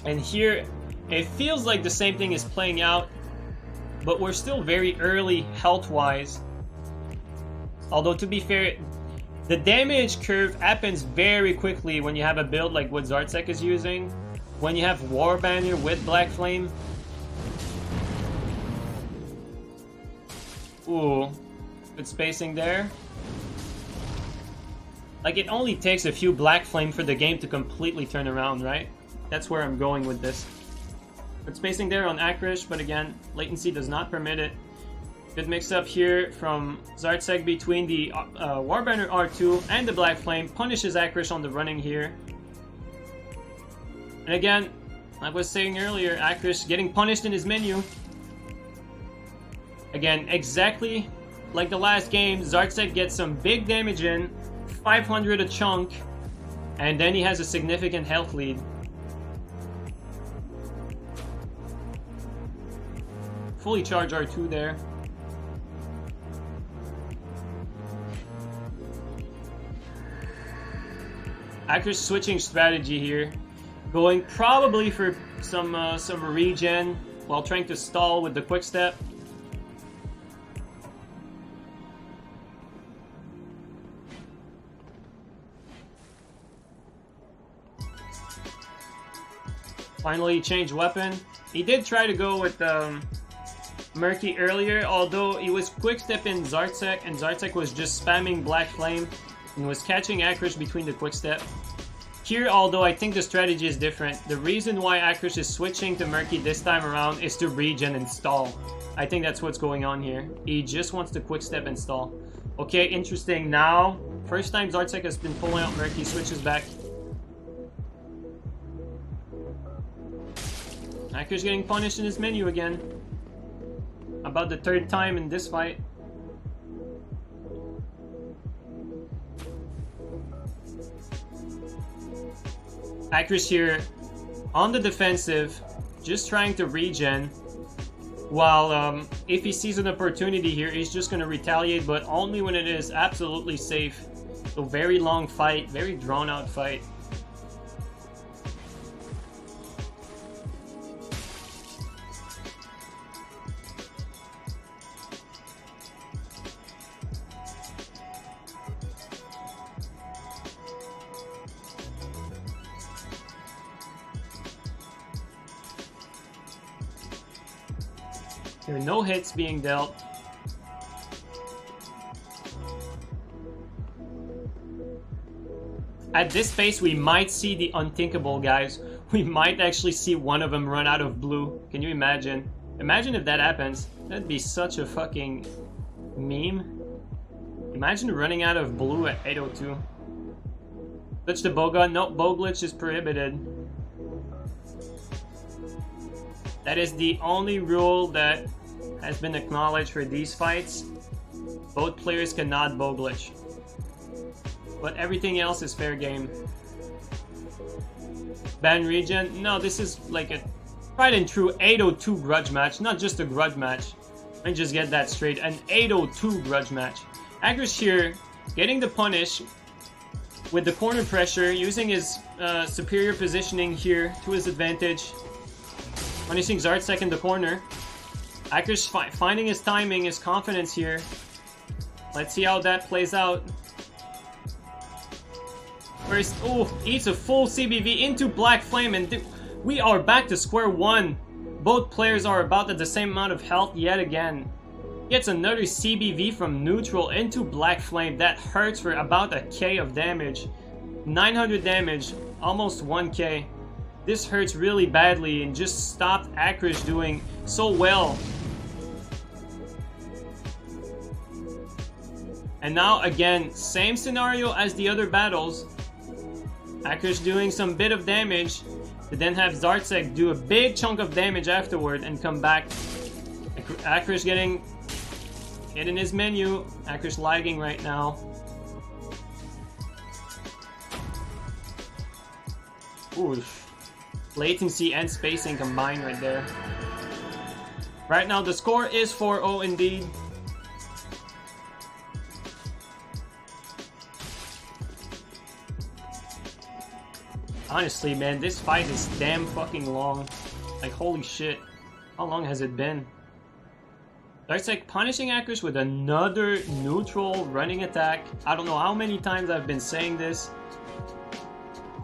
Speaker 1: And here, it feels like the same thing is playing out, but we're still very early health-wise. Although, to be fair, the damage curve happens very quickly when you have a build like what ZarzerK is using. When you have War Banner with Black Flame, Ooh, good spacing there. Like, it only takes a few Black Flame for the game to completely turn around, right? That's where I'm going with this. Good spacing there on Hakrisht, but again, latency does not permit it. Good mix-up here from Zarzek between the Warbanner R2 and the Black Flame. Punishes Hakrisht on the running here. And again, like I was saying earlier, Hakrisht getting punished in his menu. Again, exactly like the last game, Zarzek gets some big damage in, 500 a chunk, and then he has a significant health lead. Fully charged R2 there. Hakrisht switching strategy here, going probably for some regen while trying to stall with the quick step. Finally changed weapon. He did try to go with Murky earlier, although he was quick stepping Zarzek and Zarzek was just spamming Black Flame and was catching Hakrisht between the quick step. Here, although I think the strategy is different, the reason why Hakrisht is switching to Murky this time around is to regen and stall. I think that's what's going on here. He just wants to quick step and stall. Okay, interesting. Now, first time Zarzek has been pulling out Murky, switches back. Hakrisht getting punished in his menu again. About the third time in this fight. Hakrisht here on the defensive, just trying to regen. While if he sees an opportunity here, he's just going to retaliate, but only when it is absolutely safe. So very long fight, very drawn out fight. There are no hits being dealt. At this pace, we might see the unthinkable, guys. We might actually see one of them run out of blue. Can you imagine? Imagine if that happens. That'd be such a fucking meme. Imagine running out of blue at 802. Glitch the bow gun. Nope, bow glitch is prohibited. That is the only rule that has been acknowledged for these fights. Both players cannot bow glitch. But everything else is fair game. Ban regen? No, this is like a tried and true 802 grudge match. Not just a grudge match. Let me just get that straight. An 802 grudge match. Hakrisht here getting the punish with the corner pressure, using his superior positioning here to his advantage. Punishing Zarzek in the corner. Hakrisht finding his timing, his confidence here. Let's see how that plays out. First, oh, eats a full CBV into Black Flame, and we are back to square one. Both players are about at the same amount of health yet again. Gets another CBV from neutral into Black Flame. That hurts for about a K of damage. 900 damage, almost 1K. This hurts really badly and just stopped Hakrisht doing so well. And now again, same scenario as the other battles. Hakrisht doing some bit of damage, to then have Zarzek do a big chunk of damage afterward and come back. Hakrisht getting hit in his menu. Hakrisht lagging right now. Ooh. Latency and spacing combined right there. Right now the score is 4-0 indeed. Honestly, man, this fight is damn fucking long. Like, holy shit. How long has it been? Zarzek punishing Hakrisht with another neutral running attack. I don't know how many times I've been saying this.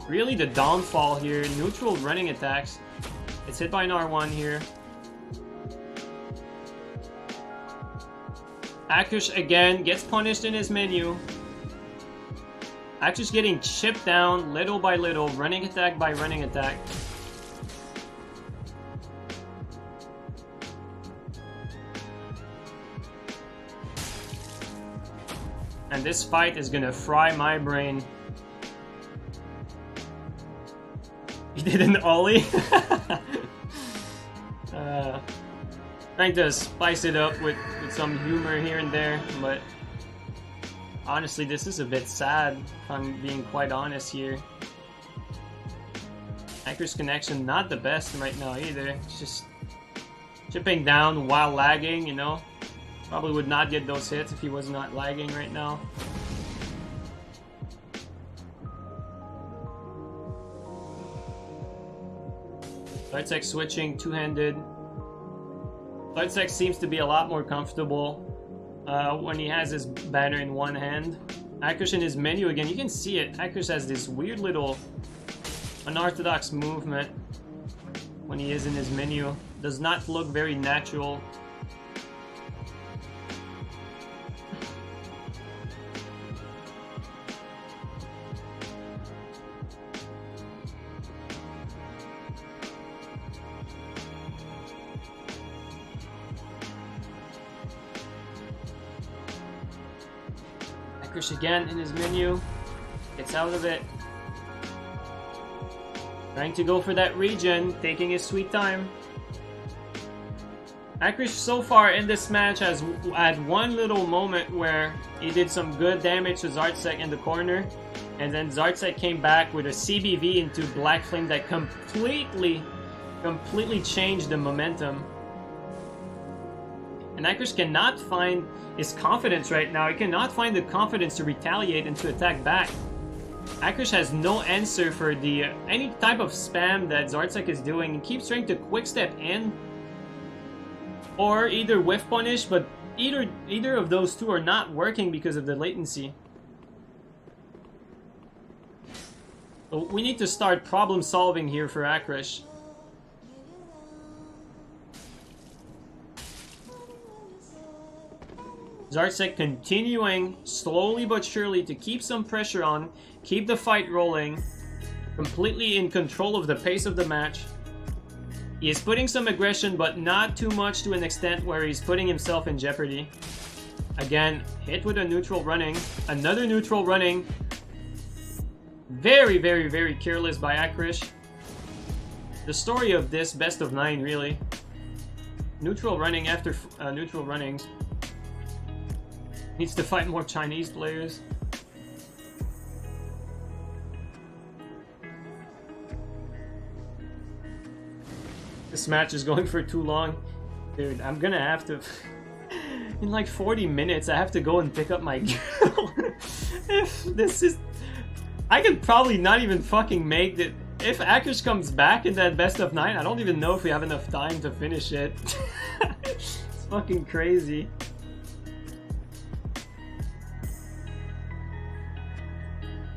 Speaker 1: Really the downfall here, neutral running attacks. It's hit by an R1 here. Hakrisht again gets punished in his menu. Hakrisht getting chipped down little by little, running attack by running attack. And this fight is gonna fry my brain. He did an ollie. Trying to spice it up with some humor here and there, but honestly, this is a bit sad, if I'm being quite honest here. Hakrisht connection not the best right now either. It's just chipping down while lagging, you know. Probably would not get those hits if he was not lagging right now. ZarzerK switching two-handed. ZarzerK seems to be a lot more comfortable when he has his banner in one hand. Hakrisht in his menu again, you can see it. Hakrisht has this weird little unorthodox movement when he is in his menu. Does not look very natural. Hakrisht again in his menu, gets out of it. Trying to go for that regen, taking his sweet time. Hakrisht so far in this match has had one little moment where he did some good damage to ZarzerK in the corner, and then ZarzerK came back with a CBV into Black Flame that completely changed the momentum. And Hakrisht cannot find his confidence right now. He cannot find the confidence to retaliate and to attack back. Hakrisht has no answer for the any type of spam that ZarzerK is doing. He keeps trying to quick step in or either whiff punish, but either of those two are not working because of the latency. So we need to start problem solving here for Hakrisht. ZarzerK continuing slowly but surely to keep some pressure on, keep the fight rolling, completely in control of the pace of the match. He is putting some aggression, but not too much to an extent where he's putting himself in jeopardy. Again, hit with a neutral running, another neutral running. Very, very, very careless by Hakrisht. The story of this best of 9, really. Neutral running after neutral runnings. Needs to fight more Chinese players. This match is going for too long. Dude, I'm gonna have to... in like 40 minutes, I have to go and pick up my girl. If this is... I could probably not even fucking make it. If Hakrisht comes back in that best of 9, I don't even know if we have enough time to finish it. It's fucking crazy.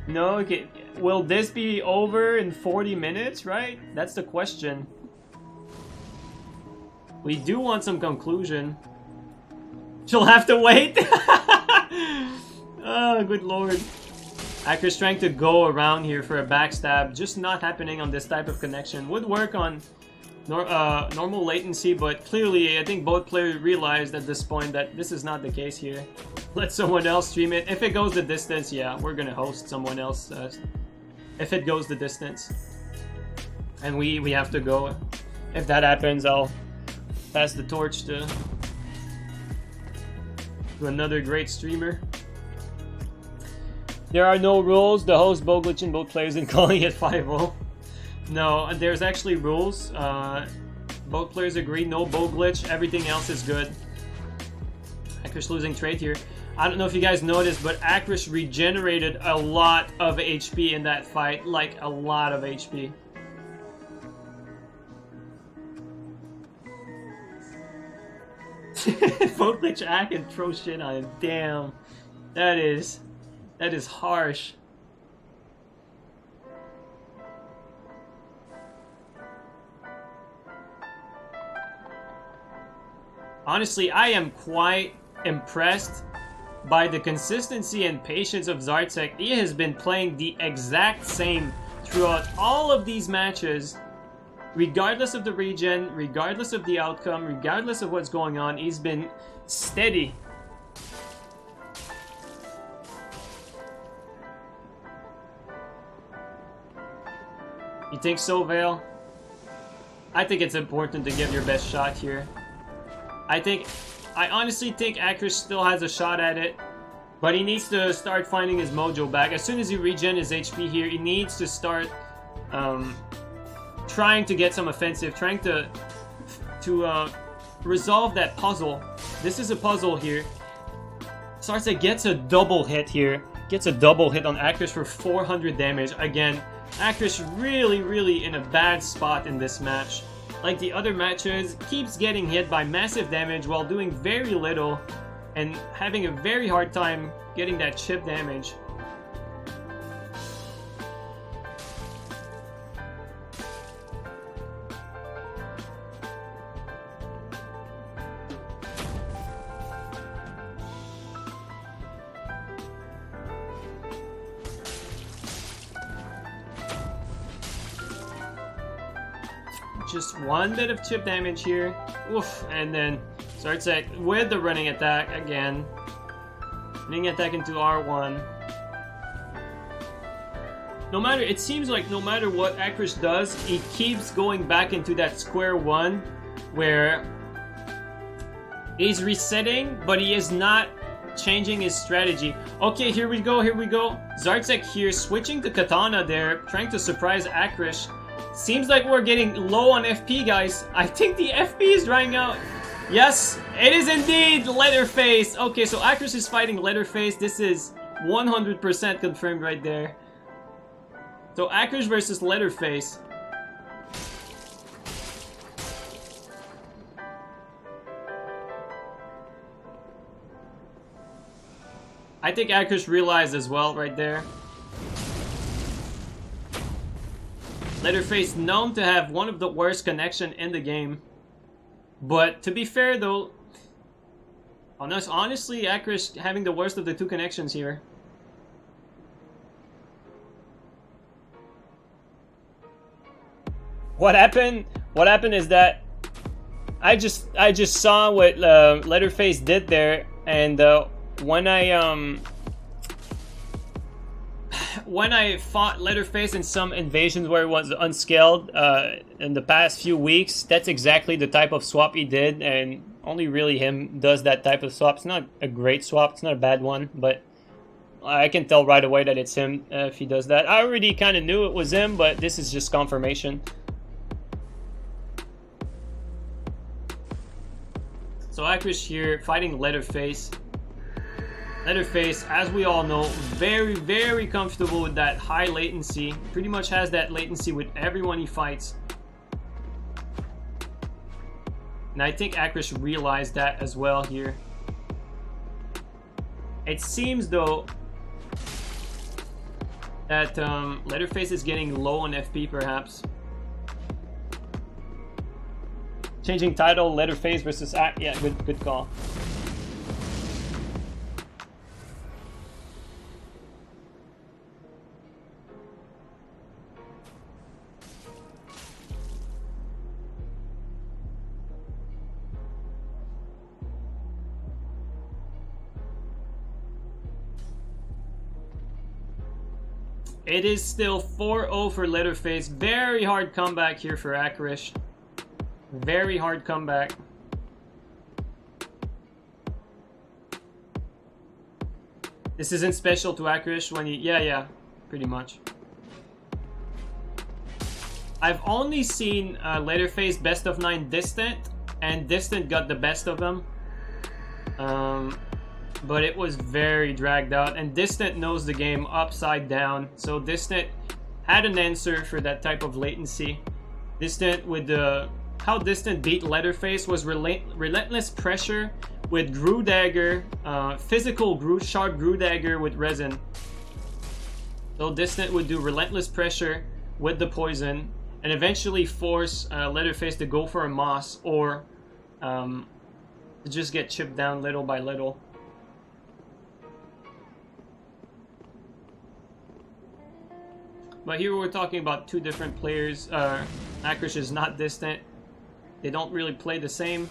Speaker 1: No, okay. Will this be over in 40 minutes, right? That's the question. We do want some conclusion. She'll have to wait. Oh, good lord. Hakrisht trying to go around here for a backstab. Just not happening on this type of connection. Would work on normal latency, but clearly I think both players realized at this point that this is not the case here. Let someone else stream it. If it goes the distance, yeah, we're gonna host someone else. If it goes the distance. And we have to go. If that happens, I'll pass the torch to another great streamer. There are no rules. The host bow glitching both players and calling it 5-0. No, there's actually rules. Both players agree, no bow glitch. Everything else is good. Hakrisht losing trade here. I don't know if you guys noticed, but Hakrisht regenerated a lot of HP in that fight. Like, a lot of HP. Both glitch Ak and throw shit on him. Damn. That is harsh. Honestly, I am quite impressed by the consistency and patience of Zarzerk. He has been playing the exact same throughout all of these matches, regardless of the region, regardless of the outcome, regardless of what's going on. He's been steady. You think so, Vale? I think it's important to give your best shot here. I honestly think Hakrisht still has a shot at it, but he needs to start finding his mojo back. As soon as he regen his HP here, he needs to start trying to get some offensive, trying to resolve that puzzle. This is a puzzle here. Zarzerk gets a double hit here. Gets a double hit on Hakrisht for 400 damage. Again, Hakrisht really in a bad spot in this match. Like the other matches, keeps getting hit by massive damage while doing very little and having a very hard time getting that chip damage. Just one bit of chip damage here. Oof. And then Zarzerk with the running attack again. Running attack into R1. It seems like no matter what Hakrisht does, he keeps going back into that square one where he's resetting, but he is not changing his strategy. Okay, here we go. Zarzerk here switching to Katana there, trying to surprise Hakrisht. Seems like we're getting low on FP, guys. I think the FP is drying out. Yes, it is indeed Leatherface. Okay, so Hakrisht is fighting Leatherface. This is 100% confirmed right there. So Hakrisht versus Leatherface. I think Hakrisht realized as well right there. Leatherface known to have one of the worst connection in the game. But to be fair though, honestly, Hakrisht having the worst of the two connections here. What happened? What happened is that I just saw what Leatherface did there, and when I fought Leatherface in some invasions where it was unscaled in the past few weeks, that's exactly the type of swap he did, and only really him does that type of swap. It's not a great swap, it's not a bad one, but I can tell right away that it's him if he does that. I already kind of knew it was him, but this is just confirmation. So Hakrisht here fighting Leatherface. Leatherface, as we all know, very comfortable with that high latency. Pretty much has that latency with everyone he fights. And I think Hakrisht realized that as well here. It seems though that Leatherface is getting low on FP perhaps. Changing title, Leatherface versus yeah, good call. It is still 4-0 for Leatherface. Very hard comeback here for Hakrisht. Very hard comeback. This isn't special to Hakrisht when he... Yeah, pretty much. I've only seen Leatherface best of 9 Distant, and Distant got the best of him. But it was very dragged out, and Distant knows the game upside down, so Distant had an answer for that type of latency. Distant with the... How Distant beat Leatherface was relentless pressure with Grew Dagger, physical sharp Grew Dagger with resin. So Distant would do relentless pressure with the poison, and eventually force Leatherface to go for a moss or to just get chipped down little by little. But here we're talking about two different players. Hakrisht is not distant. They don't really play the same.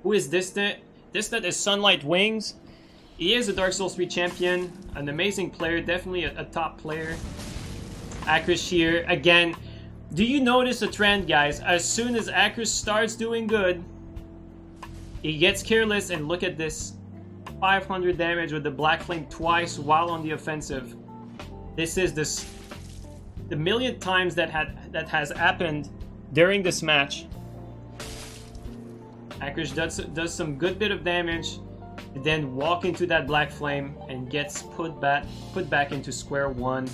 Speaker 1: Who is distant? Distant is Sunlight Wings. He is a Dark Souls 3 champion, an amazing player, definitely a top player. Hakrisht here, again, do you notice a trend, guys? As soon as Hakrisht starts doing good, he gets careless, and look at this. 500 damage with the Black Flame twice while on the offensive. This is the millionth times that has happened during this match. Hakrisht does some good bit of damage, then walk into that Black Flame and gets put back into square one.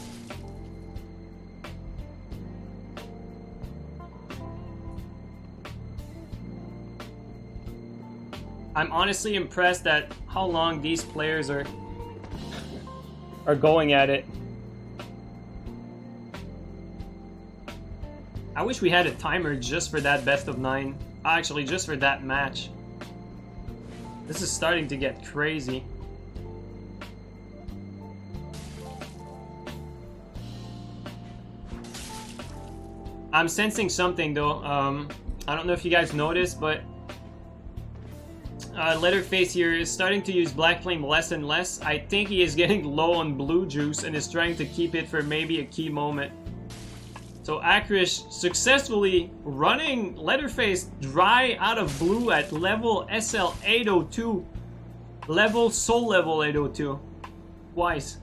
Speaker 1: I'm honestly impressed at how long these players are going at it. I wish we had a timer just for that best of 9. Actually, just for that match. This is starting to get crazy. I'm sensing something though. I don't know if you guys noticed, but Leatherface here is starting to use Black Flame less and less. I think he is getting low on blue juice and is trying to keep it for maybe a key moment. So Hakrisht successfully running Leatherface dry out of blue at level SL 802. Soul level 802. Twice.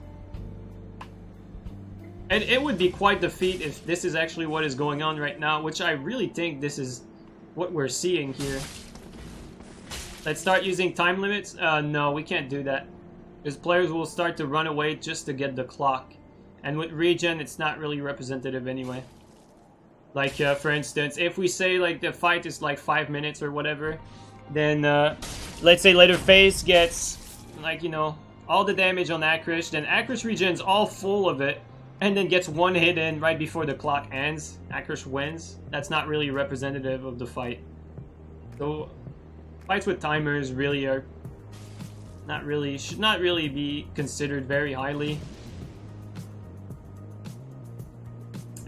Speaker 1: And it would be quite the feat if this is actually what is going on right now, which I really think this is what we're seeing here. Let's start using time limits. No, we can't do that. Because players will start to run away just to get the clock. And with regen, it's not really representative anyway. Like, for instance, if we say, like, the fight is, like, 5 minutes or whatever, then, let's say Leatherface gets, like, you know, all the damage on Hakrisht, then Hakrisht regens all full of it, and then gets one hit in right before the clock ends. Hakrisht wins. That's not really representative of the fight. So, fights with timers really are should not really be considered very highly.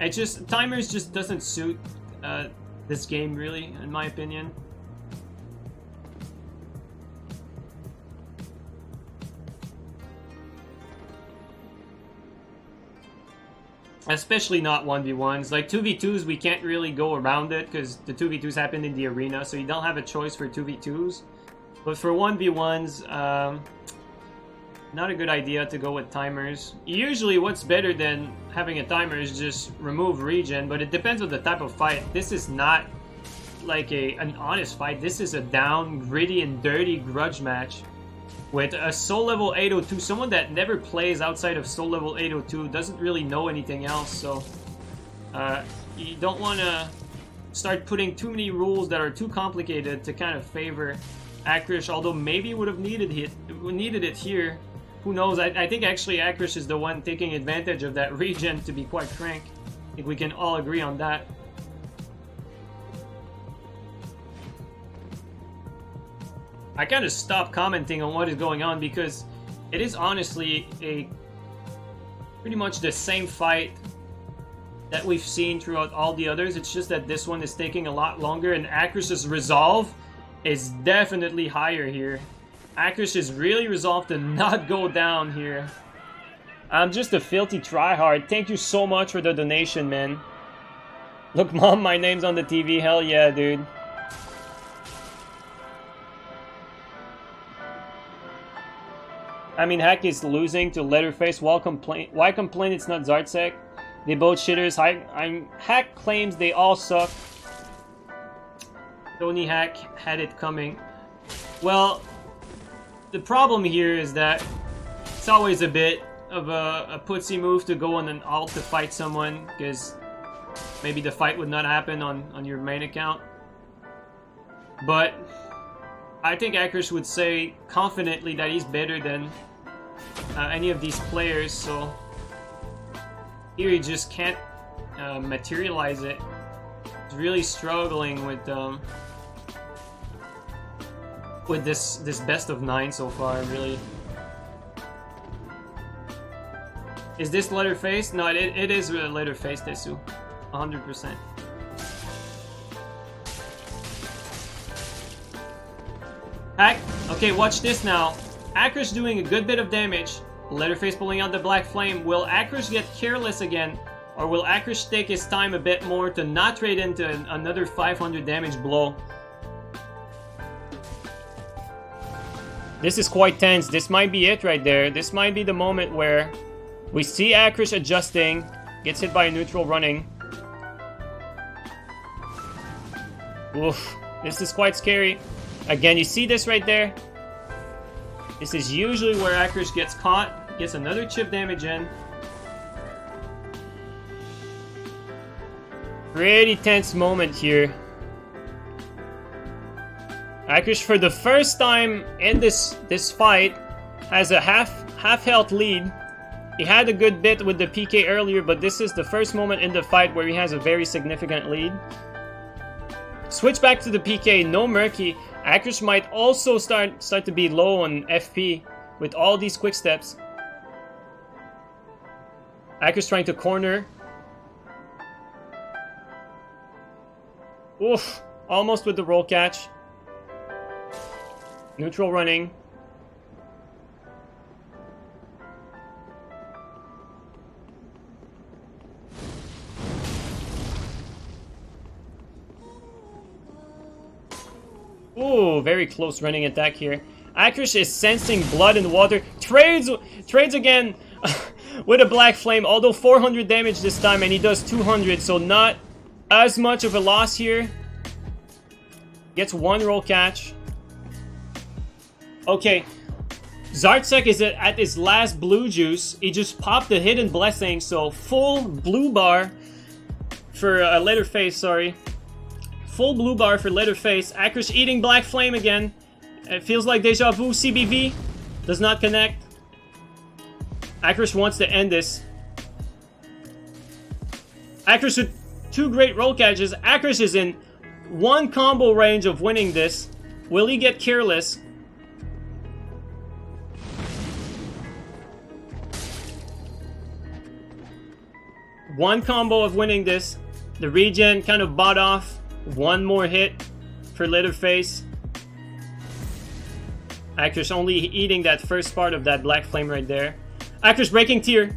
Speaker 1: It just, timers just doesn't suit this game really, in my opinion. Especially not 1v1s. Like 2v2s, we can't really go around it because the 2v2s happen in the arena, so you don't have a choice for 2v2s. But for 1v1s, not a good idea to go with timers. Usually what's better than having a timer is just remove regen, but it depends on the type of fight. This is not like an honest fight. This is a down, gritty, and dirty grudge match with a soul level 802. Someone that never plays outside of soul level 802, doesn't really know anything else, so you don't want to start putting too many rules that are too complicated to kind of favor Hakrisht, although maybe would have needed it here. Who knows? I think actually Hakrisht is the one taking advantage of that regen, to be quite frank. I think we can all agree on that. I kind of stopped commenting on what is going on because it is honestly pretty much the same fight that we've seen throughout all the others. It's just that this one is taking a lot longer, and Hakrisht's resolve is definitely higher here. Hakrisht is really resolved to not go down here. I'm just a filthy tryhard. Thank you so much for the donation, man. Look, Mom, my name's on the TV. Hell yeah, dude. I mean, Hack is losing to Leatherface. Why complain it's not Zarzek? They both shitters. Hack claims they all suck. Tony Hack had it coming. Well, the problem here is that it's always a bit of a putsy move to go on an alt to fight someone, because maybe the fight would not happen on your main account. But I think Hakrisht would say confidently that he's better than any of these players, so here he just can't materialize it. really struggling with this best of 9 so far, really. Is this Leatherface? No, it is Leatherface, Desu. 100%. Hack. Okay, watch this now. Hakrisht doing a good bit of damage. Leatherface pulling out the Black Flame. Will Hakrisht get careless again? Or will Hakrisht take his time a bit more to not trade into another 500 damage blow? This is quite tense. This might be it right there. This might be the moment where we see Hakrisht adjusting. Gets hit by a neutral running. Oof. This is quite scary. Again, you see this right there? This is usually where Hakrisht gets caught. Gets another chip damage in. Pretty tense moment here. Hakrisht, for the first time in this fight, has a half health lead. He had a good bit with the PK earlier, but this is the first moment in the fight where he has a very significant lead. Switch back to the PK, no Murky. Hakrisht might also start to be low on FP with all these quick steps. Hakrisht trying to corner. Oof, almost with the roll catch. Neutral running. Ooh, very close running attack here. Hakrisht is sensing blood in the water. Trades again with a Black Flame, although 400 damage this time, and he does 200, so not as much of a loss here. Gets one roll catch. Okay, Zarzerk is at his last blue juice. He just popped the Hidden Blessing, so full blue bar for Leatherface, sorry. Full blue bar for Leatherface. Hakrisht eating Black Flame again. It feels like Deja Vu. CBV does not connect. Hakrisht wants to end this. Hakrisht with two great roll catches. Hakrisht is in one combo range of winning this. Will he get careless? One combo of winning this. The regen kind of bought off. One more hit for Leatherface. Hakrisht only eating that first part of that Black Flame right there. Hakrisht breaking tier.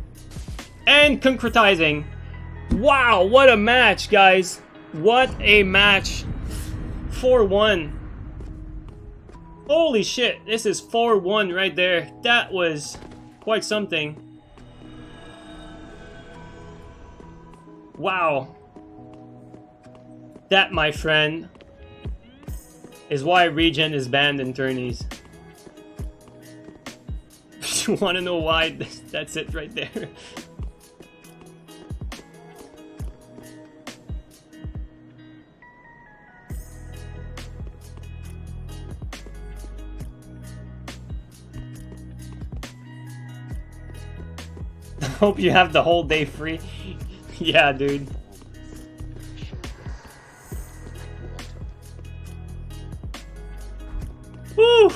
Speaker 1: And concretizing. Wow, what a match, guys. What a match. 4-1. Holy shit, this is 4-1 right there. That was quite something. Wow. That, my friend, is why regen is banned in tourneys. You wanna know why? That's it right there. I hope you have the whole day free. Yeah, dude. Woo!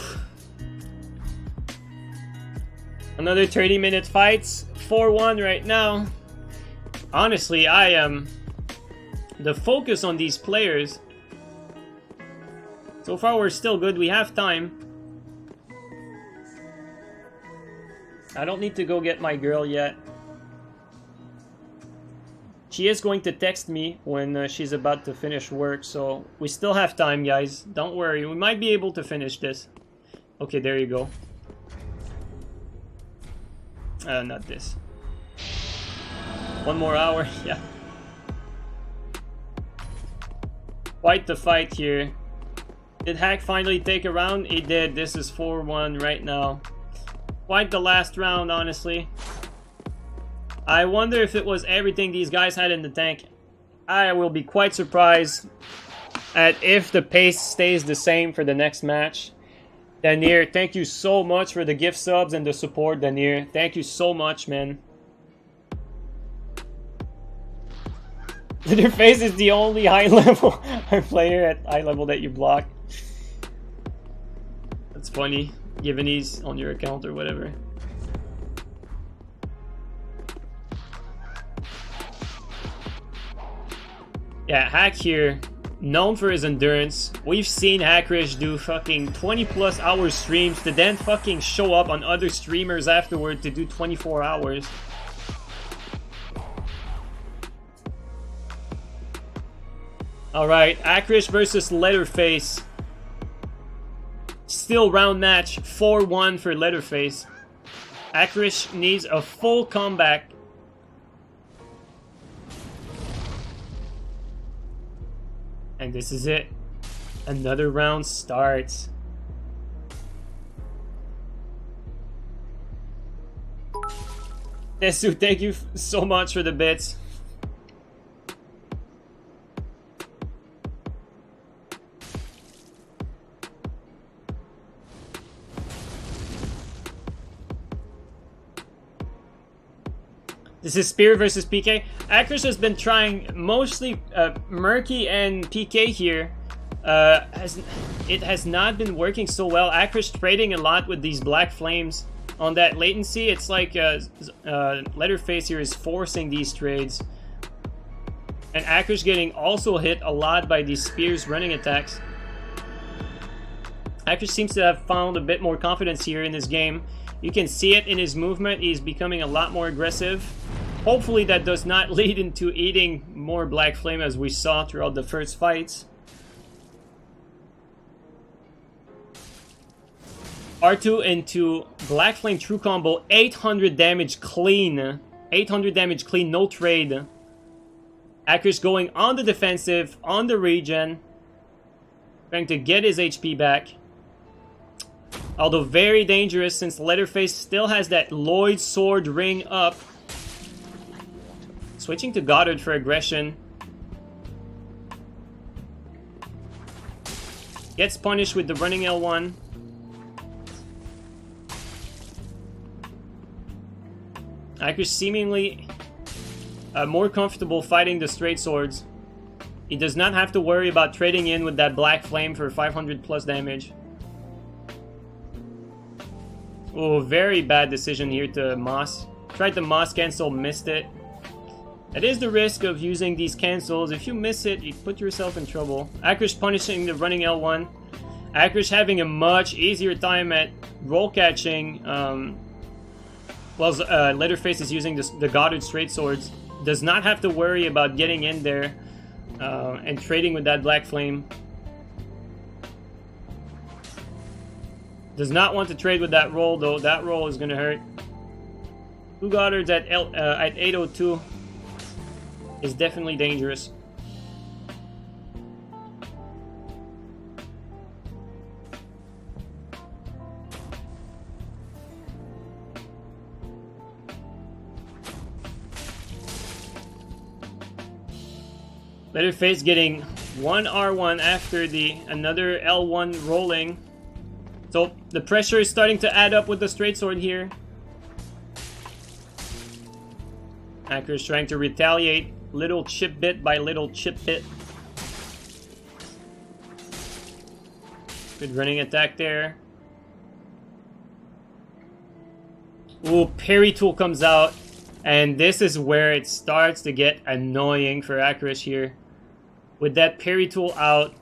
Speaker 1: Another 30-minute fights. 4-1 right now. Honestly, I am the focus on these players. So far, we're still good. We have time. I don't need to go get my girl yet. She is going to text me when she's about to finish work, so we still have time, guys. Don't worry, we might be able to finish this. Okay, there you go. Not this. One more hour, yeah. Quite the fight here. Did Hack finally take a round? He did. This is 4-1 right now. Quite the last round, honestly. I wonder if it was everything these guys had in the tank. I will be quite surprised at if the pace stays the same for the next match. Danier, thank you so much for the gift subs and the support, Danier. Thank you so much, man. Leatherface is the only high level player at high level that you block. That's funny, given he's on your account or whatever. Yeah, Hack here, known for his endurance. We've seen Hakrisht do fucking 20+ hour streams to then fucking show up on other streamers afterward to do 24 hours. Alright, Hakrisht versus Leatherface. Still round match, 4-1 for Leatherface. Hakrisht needs a full comeback. And this is it. Another round starts. Tesu, thank you so much for the bits. This is Spear versus PK. Hakrisht has been trying mostly Murky and PK here. It has not been working so well. Hakrisht trading a lot with these black flames on that latency. It's like Leatherface here is forcing these trades. And Hakrisht getting also hit a lot by these spears running attacks. Hakrisht seems to have found a bit more confidence here in this game. You can see it in his movement. He's becoming a lot more aggressive. Hopefully that does not lead into eating more Black Flame as we saw throughout the first fights. R2 into Black Flame true combo, 800 damage clean. 800 damage clean, no trade. Hakrisht going on the defensive, on the regen. Trying to get his HP back. Although very dangerous since Leatherface still has that Lloyd sword ring up. Switching to Goddard for aggression. Gets punished with the running L1. Hakrisht seemingly more comfortable fighting the straight swords. He does not have to worry about trading in with that Black Flame for 500 plus damage. Oh, very bad decision here to Moss. Tried the Moss cancel, missed it. That is the risk of using these cancels. If you miss it, you put yourself in trouble. Hakrisht punishing the running L1. Hakrisht having a much easier time at roll catching. While Leatherface is using the Goddard straight swords. Does not have to worry about getting in there and trading with that Black Flame. Does not want to trade with that roll though. That roll is gonna hurt. 2 Goddards at 802 is definitely dangerous. Leatherface getting 1 R1 after another L1 rolling. So the pressure is starting to add up with the straight sword here. Hakrisht trying to retaliate little chip bit by little chip bit. Good running attack there. Ooh, parry tool comes out. And this is where it starts to get annoying for Hakrisht here. With that parry tool out,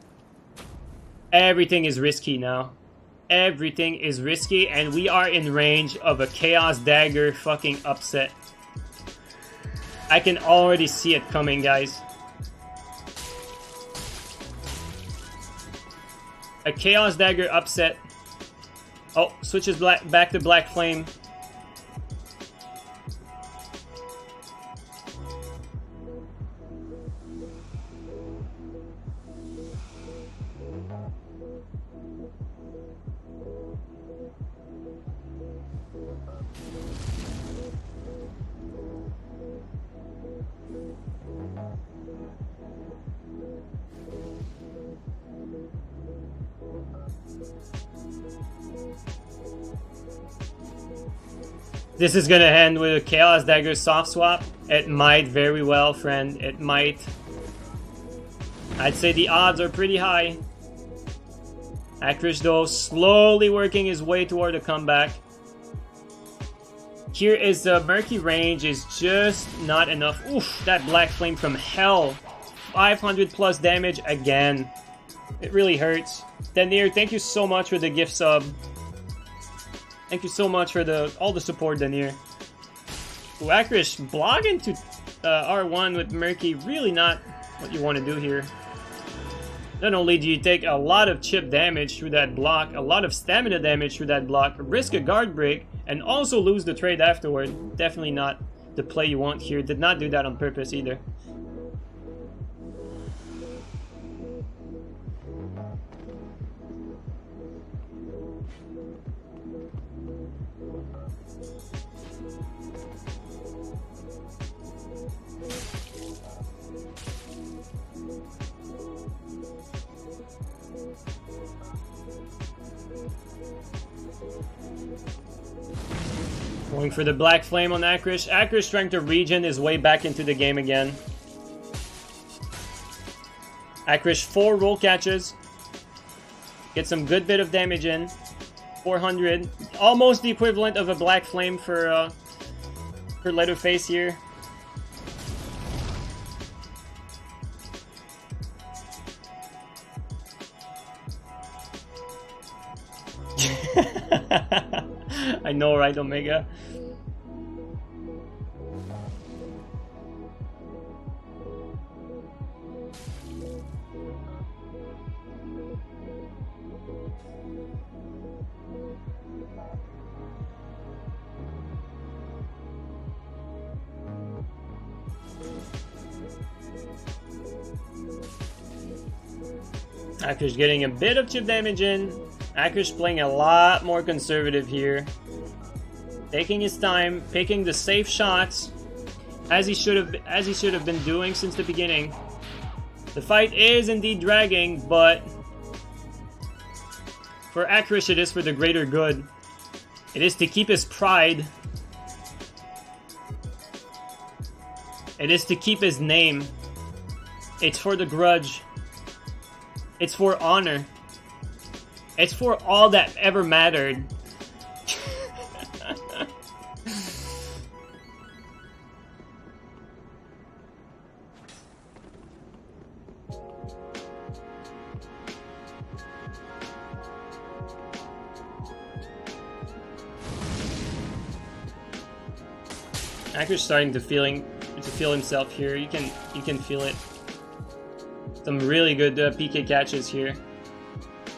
Speaker 1: everything is risky now. Everything is risky, and we are in range of a Chaos Dagger fucking upset. I can already see it coming, guys. A Chaos Dagger upset. Oh, switches back to Black Flame. This is gonna end with a Chaos Dagger soft swap. It might very well, friend. It might. I'd say the odds are pretty high. Hakrisht though slowly working his way toward a comeback. Here is the murky range is just not enough. Oof, that black flame from hell. 500 plus damage again. It really hurts. Danier, thank you so much for the gift sub. Thank you so much for all the support, Danier. Hakrisht block into R1 with Murky, really not what you want to do here. Not only do you take a lot of chip damage through that block, a lot of stamina damage through that block, risk a guard break, and also lose the trade afterward. Definitely not the play you want here. Did not do that on purpose either. Going for the black flame on Hakrisht. Hakrisht trying to regen his way back into the game again. Hakrisht 4 roll catches. Get some good bit of damage in. 400. Almost the equivalent of a black flame for Leatherface here. I know, right, Omega? Hakrisht getting a bit of chip damage in. Hakrisht playing a lot more conservative here. Taking his time, picking the safe shots, as he should have been doing since the beginning. The fight is indeed dragging, but for Hakrisht it is for the greater good. It is to keep his pride. It is to keep his name. It's for the grudge. It's for honor. It's for all that ever mattered. Hakrisht starting to feel himself here. You can feel it. Some really good PK catches here.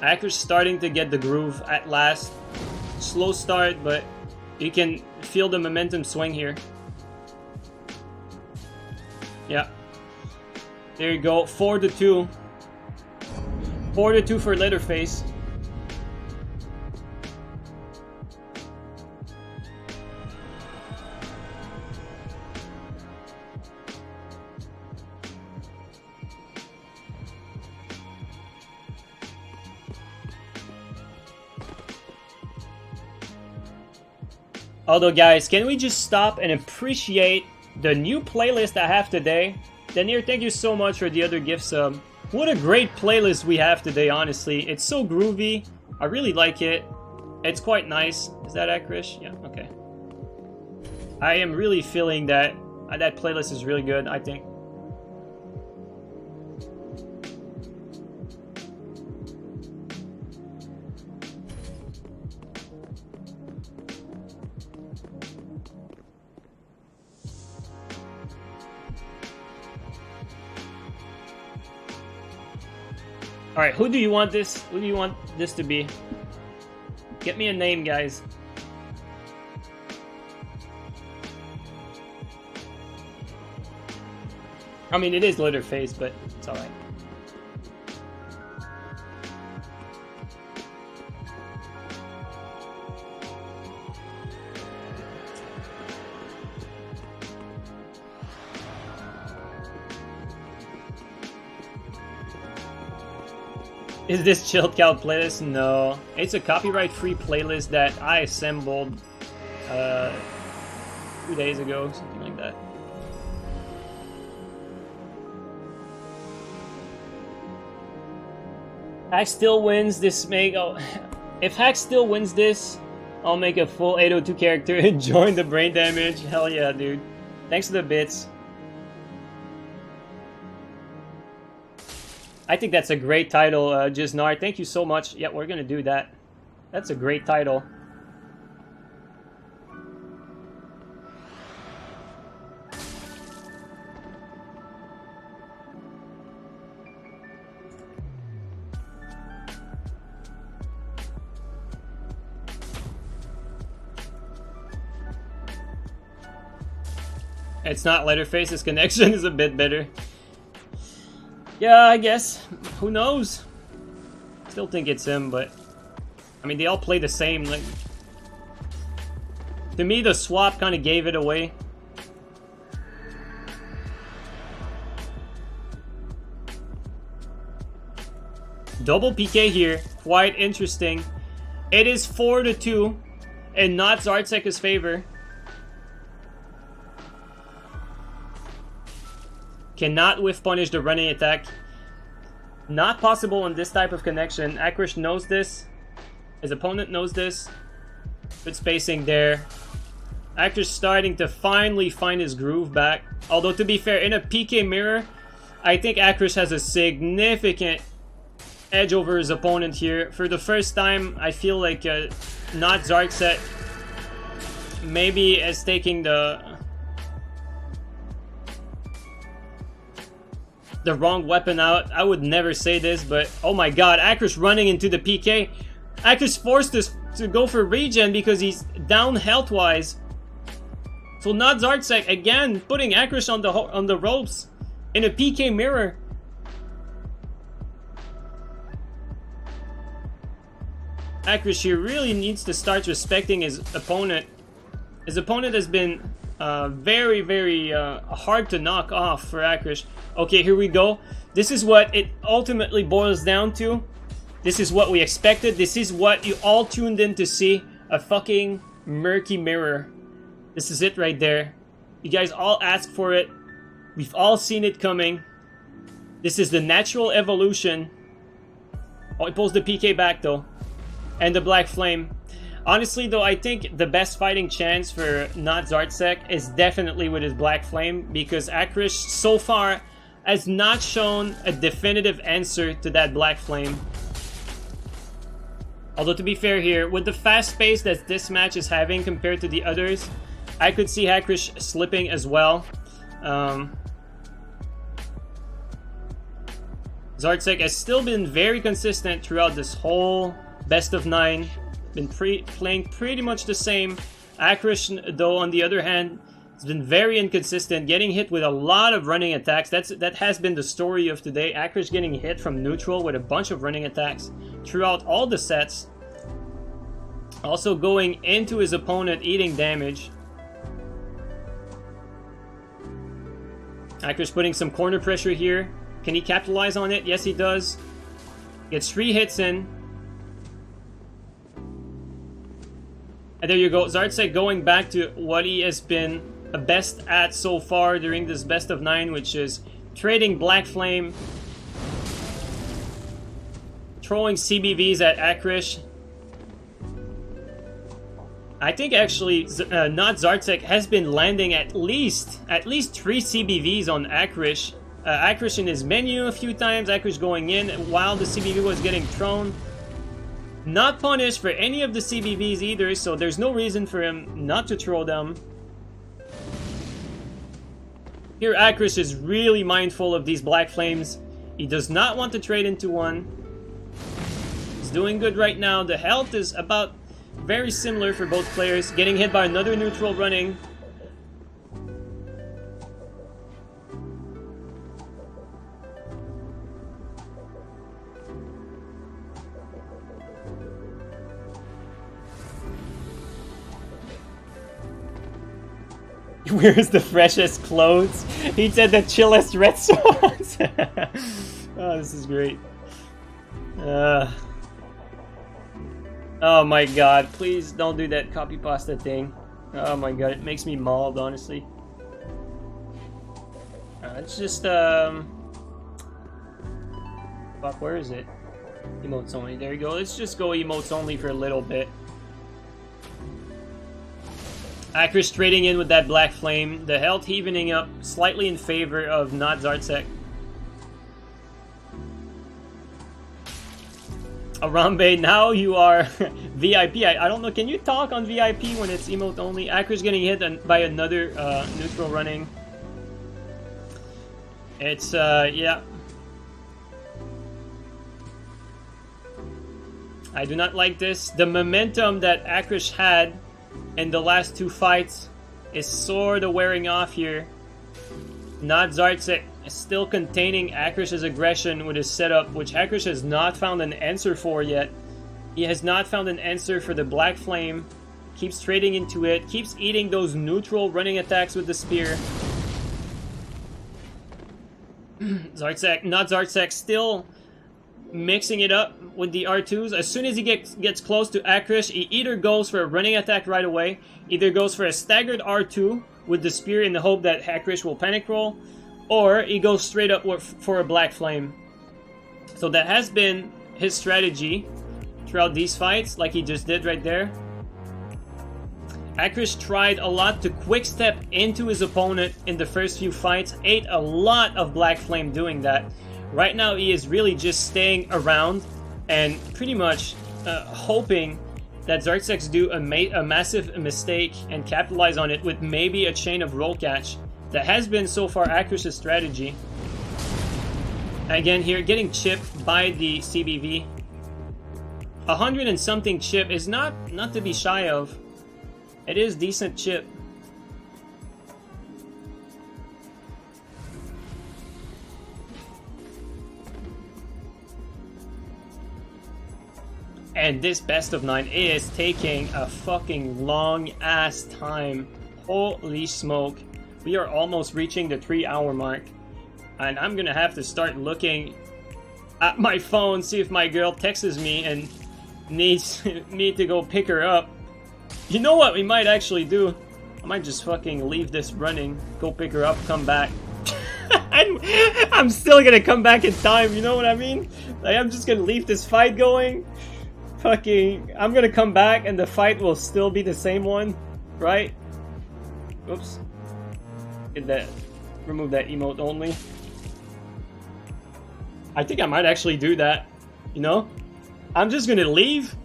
Speaker 1: Hakrisht starting to get the groove at last. Slow start, but you can feel the momentum swing here. Yeah. There you go. 4-2. 4-2 for Leatherface. Although, guys, can we just stop and appreciate the new playlist I have today? Danier, thank you so much for the other gift sub. What a great playlist we have today, honestly. It's so groovy. I really like it. It's quite nice. Is that Hakrisht? Yeah, okay. I am really feeling that that playlist is really good, I think. Alright, who do you want this? Who do you want this to be? Get me a name, guys. I mean, it is Leatherface, but it's alright. Is this Chilled Cow playlist? No. It's a copyright-free playlist that I assembled 2 days ago, something like that. Hack still wins this. If Hack still wins this, I'll make a full 802 character and join the brain damage. Hell yeah, dude. Thanks for the bits. I think that's a great title, JeeNiNe. Thank you so much. Yeah, we're gonna do that. That's a great title. It's not Leatherface's connection is a bit better. Yeah, I guess. Who knows? Still think it's him, but I mean, they all play the same. Like, to me, the swap kind of gave it away. Double PK here, quite interesting. It is 4-2 in NOTSarzerk's favor. Cannot whiff punish the running attack. Not possible on this type of connection. Hakrisht knows this. His opponent knows this. Good spacing there. Hakrisht starting to finally find his groove back. Although, to be fair, in a PK mirror, I think Hakrisht has a significant edge over his opponent here. For the first time, I feel like NOTSarzerk maybe is taking the wrong weapon out. I would never say this, but oh my god, Hakrisht running into the PK. Hakrisht forced us to go for regen because he's down health-wise. So NOTSarzerk again putting Hakrisht on the ropes in a PK mirror. Hakrisht here really needs to start respecting his opponent. His opponent has been very, very hard to knock off for Hakrisht. Okay, here we go. This is what it ultimately boils down to. This is what we expected. This is what you all tuned in to see. A fucking murky mirror. This is it right there. You guys all asked for it. We've all seen it coming. This is the natural evolution. Oh, it pulls the PK back though. And the Black Flame. Honestly though, I think the best fighting chance for NOTSarzerk is definitely with his Black Flame, because Hakrisht so far has not shown a definitive answer to that Black Flame. Although, to be fair here, with the fast pace that this match is having compared to the others, I could see Hakrisht slipping as well. Zarzek has still been very consistent throughout this whole best of 9. Been playing pretty much the same. Hakrisht, though, on the other hand, has been very inconsistent, getting hit with a lot of running attacks. That has been the story of today. Hakrisht getting hit from neutral with a bunch of running attacks throughout all the sets. Also going into his opponent, eating damage. Hakrisht putting some corner pressure here. Can he capitalize on it? Yes, he does. Gets 3 hits in. And there you go. Zarzek going back to what he has been best at so far during this best of 9, which is trading Black Flame, throwing CBVs at Hakrisht. I think actually NOTSarzerk has been landing at least 3 CBVs on Hakrisht. Hakrisht in his menu a few times, Hakrisht going in while the CBV was getting thrown. Not punished for any of the CBVs either, so there's no reason for him not to throw them. Here Hakrisht is really mindful of these Black Flames. He does not want to trade into one. He's doing good right now. The health is about very similar for both players. Getting hit by another neutral running. Wears the freshest clothes. He said the chillest restaurants. Oh, this is great. Oh my god, please don't do that copy pasta thing. Oh my god, it makes me mauled, honestly. It's just, fuck, where is it? Emotes only. There you go. Let's just go emotes only for a little bit. Hakrisht trading in with that Black Flame. The health evening up slightly in favor of NOTSarzerk. Arambe, now you are VIP. I don't know, can you talk on VIP when it's emote only? Hakrisht getting hit by another neutral running. It's, yeah. I do not like this. The momentum that Hakrisht had in the last two fights is sort of wearing off here. NOTSarzerk is still containing Hakrisht's aggression with his setup, which Hakrisht has not found an answer for yet. He has not found an answer for the Black Flame. Keeps trading into it, keeps eating those neutral running attacks with the spear. NOTSarzerk still mixing it up with the R2s. As soon as he gets close to Hakrisht, he either goes for a running attack right away, either goes for a staggered R2 with the spear in the hope that Hakrisht will panic roll, or he goes straight up for a Black Flame. So that has been his strategy throughout these fights, like he just did right there. Hakrisht tried a lot to quick step into his opponent in the first few fights, ate a lot of Black Flame doing that. Right now he is really just staying around and pretty much hoping that Zarzeks do a massive mistake and capitalize on it with maybe a chain of roll catch. That has been so far Hakrisht's strategy. Again here, getting chipped by the CBV. 100 and something chip is not to be shy of. It is decent chip. And this best of 9 is taking a fucking long ass time. Holy smoke. We are almost reaching the 3-hour mark. And I'm gonna have to start looking at my phone, see if my girl texts me and needs me to go pick her up. You know what we might actually do? I might just fucking leave this running, go pick her up, come back. I'm still gonna come back in time, you know what I mean? Like, I'm just gonna leave this fight going. Fucking, I'm gonna come back and the fight will still be the same one, right? Oops. Get that, remove that emote only. I think I might actually do that, you know? I'm just gonna leave.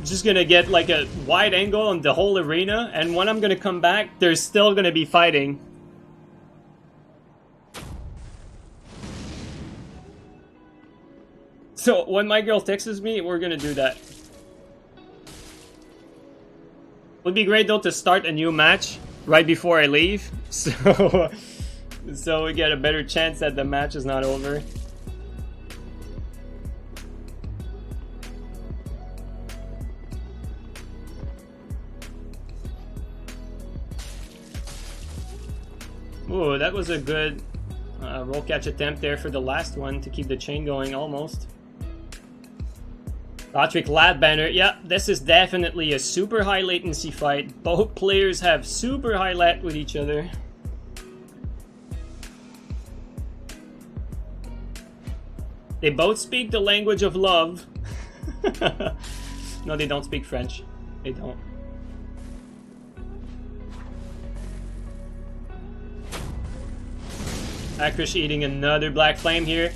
Speaker 1: Just gonna get like a wide angle on the whole arena, and when I'm gonna come back, there's still gonna be fighting. So when my girl texts me, we're gonna do that. Would be great though to start a new match right before I leave, so we get a better chance that the match is not over. Ooh, that was a good roll catch attempt there for the last one to keep the chain going almost. Patrick Lad banner. Yeah, this is definitely a super high latency fight. Both players have super high lat with each other. They both speak the language of love. No, they don't speak French. They don't. Hakrisht eating another Black Flame here.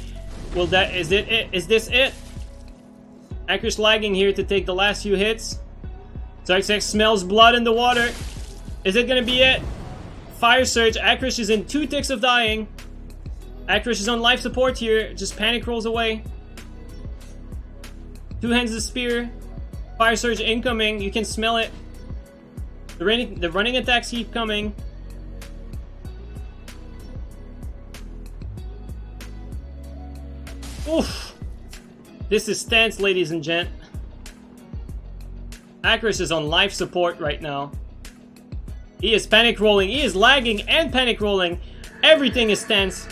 Speaker 1: Will that, is this it? Hakrisht lagging here to take the last few hits. Zarzek smells blood in the water. Is it gonna be it? Fire Surge. Hakrisht is in 2 ticks of dying. Hakrisht is on life support here. Just panic rolls away. 2 hands the spear. Fire Surge incoming. You can smell it. The running attacks keep coming. Oof. This is stance, ladies and gent. Hakrisht is on life support right now. He is panic rolling. He is lagging and panic rolling. Everything is stance.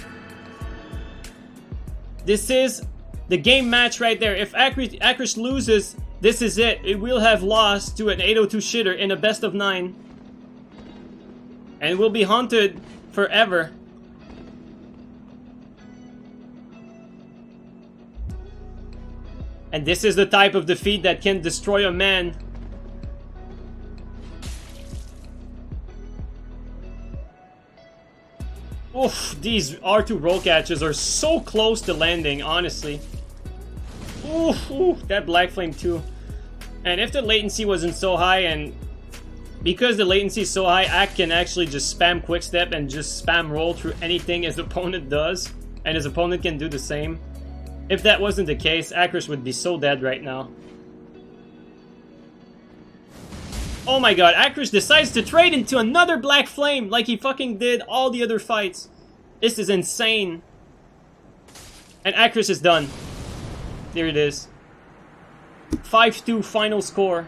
Speaker 1: This is the game match right there. If Hakrisht loses, this is it. It will have lost to an 802 shitter in a best of 9. And will be haunted forever. And this is the type of defeat that can destroy a man. Oof, these R2 roll catches are so close to landing, honestly. Oof, oof, that Black Flame too. And if the latency wasn't so high, and because the latency is so high, Ak can actually just spam quickstep and just spam roll through anything his opponent does. And his opponent can do the same. If that wasn't the case, Hakrisht would be so dead right now. Oh my god, Hakrisht decides to trade into another Black Flame like he fucking did all the other fights. This is insane. And Hakrisht is done. There it is. 5-2 final score.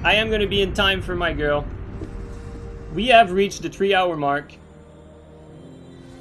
Speaker 1: I am going to be in time for my girl. We have reached the 3-hour mark.